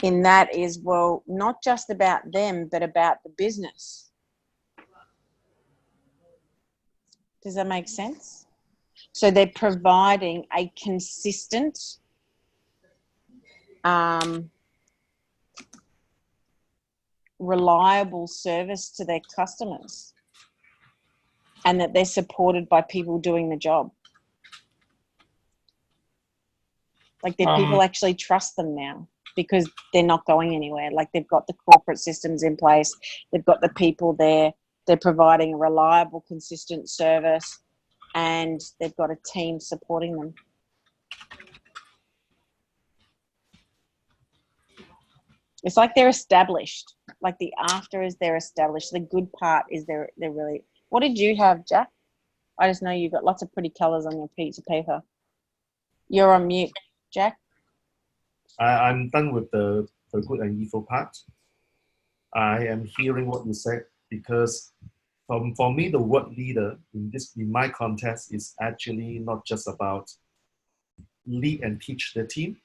in that is, not just about them, but about the business. Does that make sense? So they're providing a consistent, reliable service to their customers, and that they're supported by people doing the job. Like that people actually trust them now because they're not going anywhere. Like they've got the corporate systems in place. They've got the people there. They're providing a reliable, consistent service, and they've got a team supporting them. It's like they're established. Like the after is they're established. The good part is they're really. What did you have, Jack? I just know you've got lots of pretty colours on your piece of paper. You're on mute, Jack. I'm done with the good and evil part. I am hearing what you said because For me, the word leader in my context is actually not just about lead and teach the team.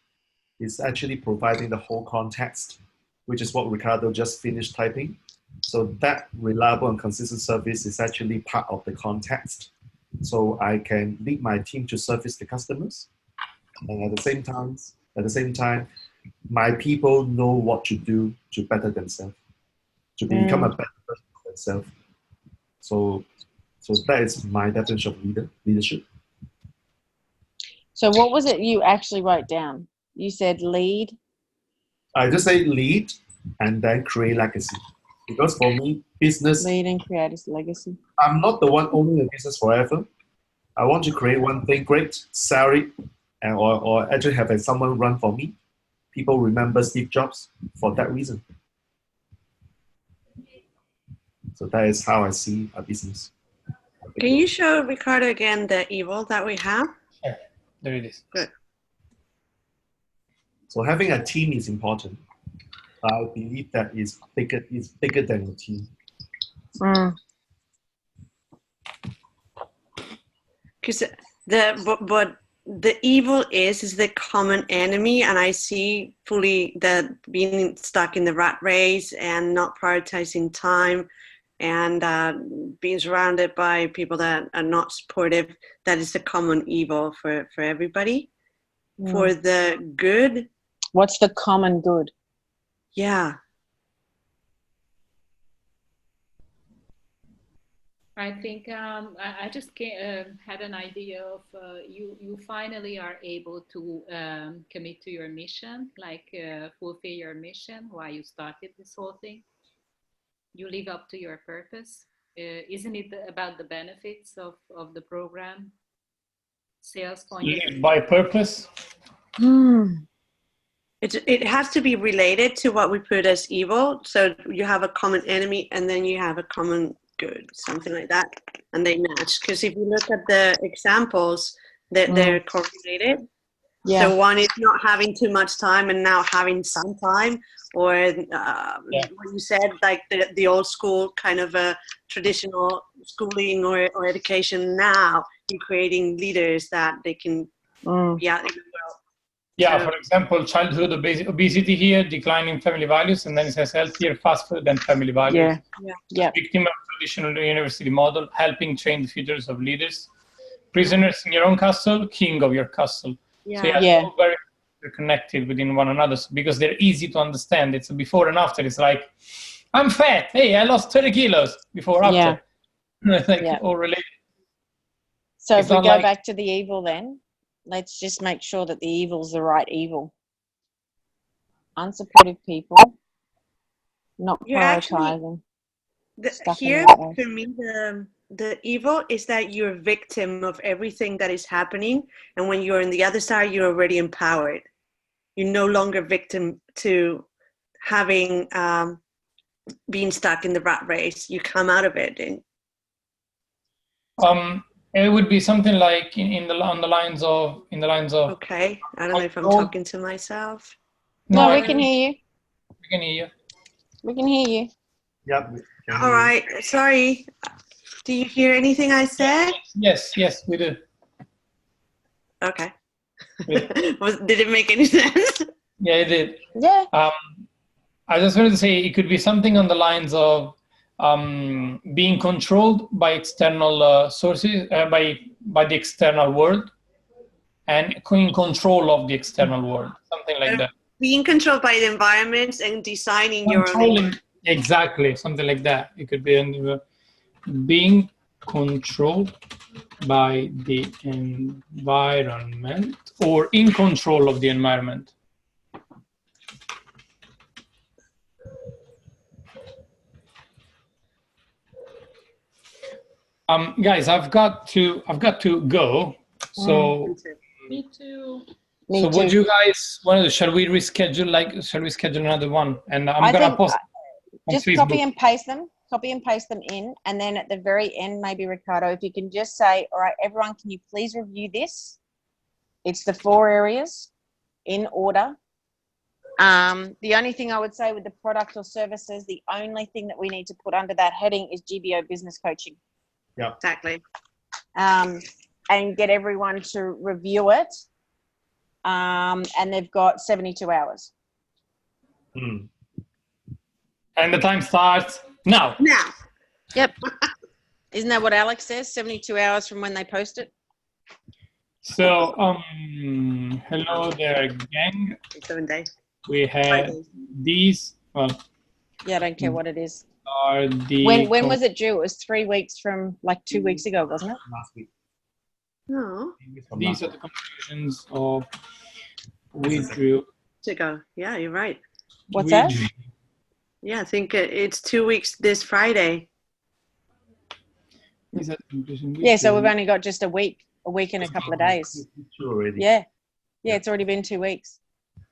It's actually providing the whole context, which is what Ricardo just finished typing. So that reliable and consistent service is actually part of the context. So I can lead my team to service the customers, and at the same time, my people know what to do to better themselves, to become a better person for themselves. So that is my definition of leadership. So what was it you actually wrote down? You said lead. I just say lead and then create legacy. Because for me, business, Lead and create a legacy. I'm not the one owning the business forever. I want to create one thing great, sell it, or actually have someone run for me. People remember Steve Jobs for that reason. So that is how I see a business. Can you show Ricardo again the evil that we have? Sure. There it is. Good. So having a team is important. I believe that is bigger than a team. Because what the evil is the common enemy, and I see fully that being stuck in the rat race and not prioritizing time and being surrounded by people that are not supportive, that is the common evil for everybody. For the good, What's the common good? yeah. I think I just had an idea of you finally are able to commit to your mission, like fulfill your mission, why you started this whole thing. You live up to your purpose. Isn't it about the benefits of the program? Sales point. Live by purpose. It has to be related to what we put as evil. So you have a common enemy and then you have a common good, something like that, and they match. Because if you look at the examples, they're correlated. Yeah. So one is not having too much time and now having some time, or what you said, like the old school kind of a traditional schooling or education. Now you're creating leaders that they can, Yeah, for example, childhood obesity here, declining family values, and then it says healthier, fast food, and family values. Yeah. Victim of traditional university model, helping train the futures of leaders. Prisoners in your own castle, king of your castle. Yeah. So they're all very connected within one another because they're easy to understand. It's a before and after. It's like, I'm fat. Hey, I lost 30 kilos before, after. It's like all related. So It's if we not go like- back to the evil then, let's just make sure that the evil's the right evil. Unsupportive people, not You're actually- prioritizing. Here, rat race. for me, the evil is that you're a victim of everything that is happening, and when you're on the other side, you're already empowered. You're no longer victim to having being stuck in the rat race. You come out of it. And it would be something like on the lines of. okay, I don't know if I'm talking to myself. No, we can hear you. We can hear you. We can hear you. Yep. All right. Sorry. Do you hear anything I said? Yes, we do. Okay. Did it make any sense? Yeah, it did. Yeah. I just wanted to say it could be something on the lines of being controlled by external sources, by the external world, and in control of the external world, something like that. Being controlled by the environments and designing your own. Exactly, something like that. It could be being controlled by the environment or in control of the environment. Guys, I've got to go. So Me too. so what you guys want to do? Shall we reschedule another one? And I'm gonna post on just Facebook. copy and paste them in, and then at the very end, maybe Ricardo, if you can just say, all right, everyone, can you please review this? It's the 4 areas in order. The only thing I would say with the product or services, the only thing that we need to put under that heading is GBO business coaching. Yeah, Exactly. And get everyone to review it. And they've got 72 hours. Mm. And the time starts now. Now. Yep. Isn't that what Alex says? 72 hours from when they post it? So, hello there, gang. 7 days. We have these. Well, Yeah, I don't care what it is. are the When was it due? It was 3 weeks from like 2 weeks ago, wasn't it? last week. No. These are the conclusions of withdrew. To go. Yeah, you're right. What's that? Yeah, I think it's 2 weeks this Friday. These are the conclusions. Yeah, so we've only got just a week and a couple of days. True already. Yeah. Yeah, it's already been 2 weeks.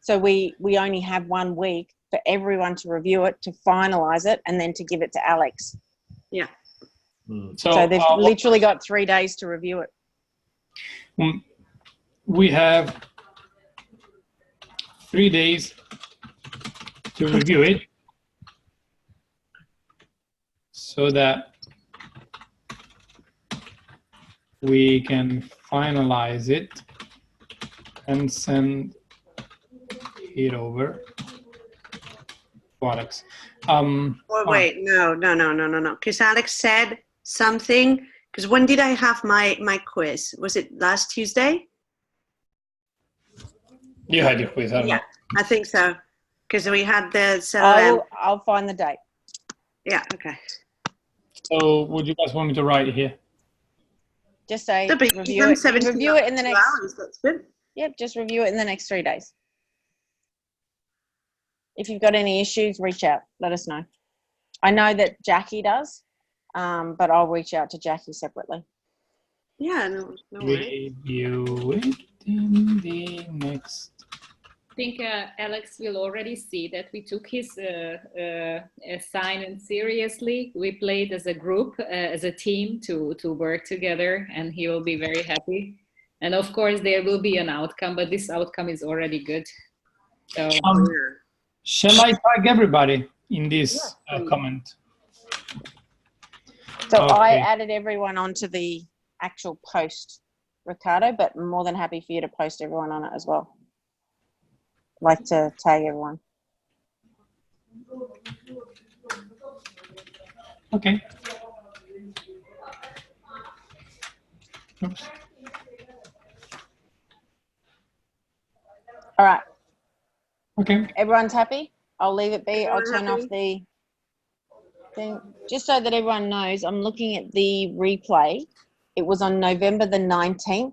So we only have 1 week for everyone to review it, to finalize it, and then to give it to Alex. Yeah. Mm. So they've literally got 3 days to review it. We have 3 days to review it so that we can finalize it and send it over to Alex. Wait, no. Because Alex said something. Because when did I have my quiz? Was it last Tuesday? You had your quiz, I don't know. I think so. Because we had the I'll find the date. Yeah. Okay. So would you guys want me to write it here? Just say No, but review you've done it. 17 Review it in the next. hours. That's good. Yep, just review it in the next 3 days. If you've got any issues, reach out. Let us know. I know that Jackie does, but I'll reach out to Jackie separately. Yeah. No worries. Review it in the next. I think Alex will already see that we took his assignment seriously. We played as a group, as a team to work together, and he will be very happy. And of course, there will be an outcome, but this outcome is already good. So, Shall I tag everybody in this comment? So I Okay. added everyone onto the actual post, Ricardo, but I'm more than happy for you to post everyone on it as well. Like to tag everyone. Okay. Oops. All right. Okay. Everyone's happy? I'll leave it be. I'll Everyone turn off the thing. Just so that everyone knows, I'm looking at the replay. It was on November the 19th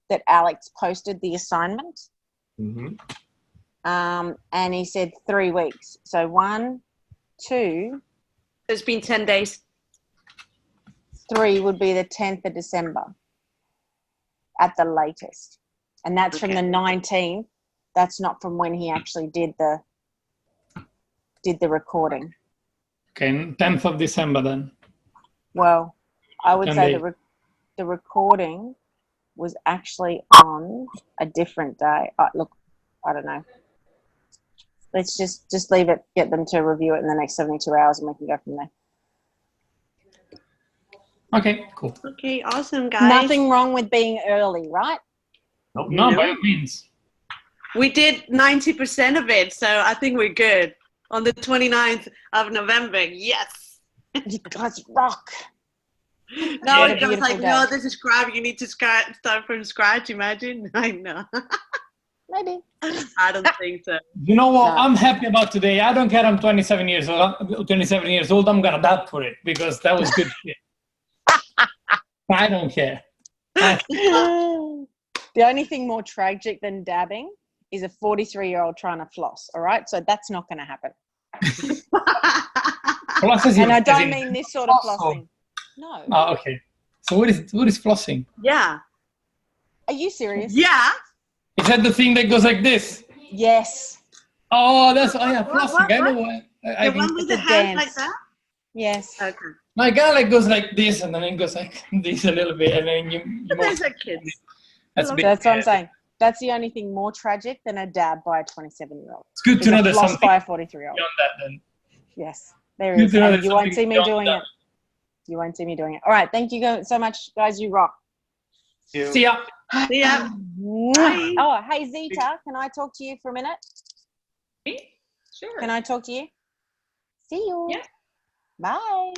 that Alex posted the assignment. Mm-hmm. And he said 3 weeks. So 1, 2, It's been 10 days. 3 would be the 10th of December at the latest. And that's from the 19th. That's not from when he actually did the recording. Okay, 10th of December then. Well, I would 10 say days. the recording was actually on a different day. Look, I don't know. Let's just leave it, get them to review it in the next 72 hours, and we can go from there. Okay, cool. Okay, awesome, guys. Nothing wrong with being early, right? Nope. No, by all means. We did 90% of it, so I think we're good. On the 29th of November, yes. You guys rock. No, What a it was like, beautiful no, day. this is crap. You need to start from scratch. Imagine. I know. Maybe. I don't think so. You know what? No. I'm happy about today. I don't care. I'm 27 years old. 27 years old. I'm gonna die for it because that was good shit. I don't care. The only thing more tragic than dabbing is a 43-year-old trying to floss. All right, so that's not going to happen. Floss is And I as don't in mean this sort of floss or- flossing. No. Oh, okay. So what is flossing? Yeah. Are you serious? Yeah. Is that the thing that goes like this? Yes. Oh, that's yeah, flossing. What? I know what. The one with It's the a hands like dance. that? Yes. Okay. My guy like goes like this, and then it goes like this a little bit, and then you But move. there's like kids. That's a bit. That's what I'm saying. That's the only thing more tragic than a dab by a 27-year-old. It's good to know there's floss something by a 43-year-old. beyond that then. Yes, there Good is. to know And there's you won't something see me beyond doing that. it. You won't see me doing it. All right. Thank you so much, guys. You rock. See ya. Yeah. Mwah. Oh, hey, Zita, can I talk to you for a minute? Me? Sure. Can I talk to you? See you. Yeah. Bye.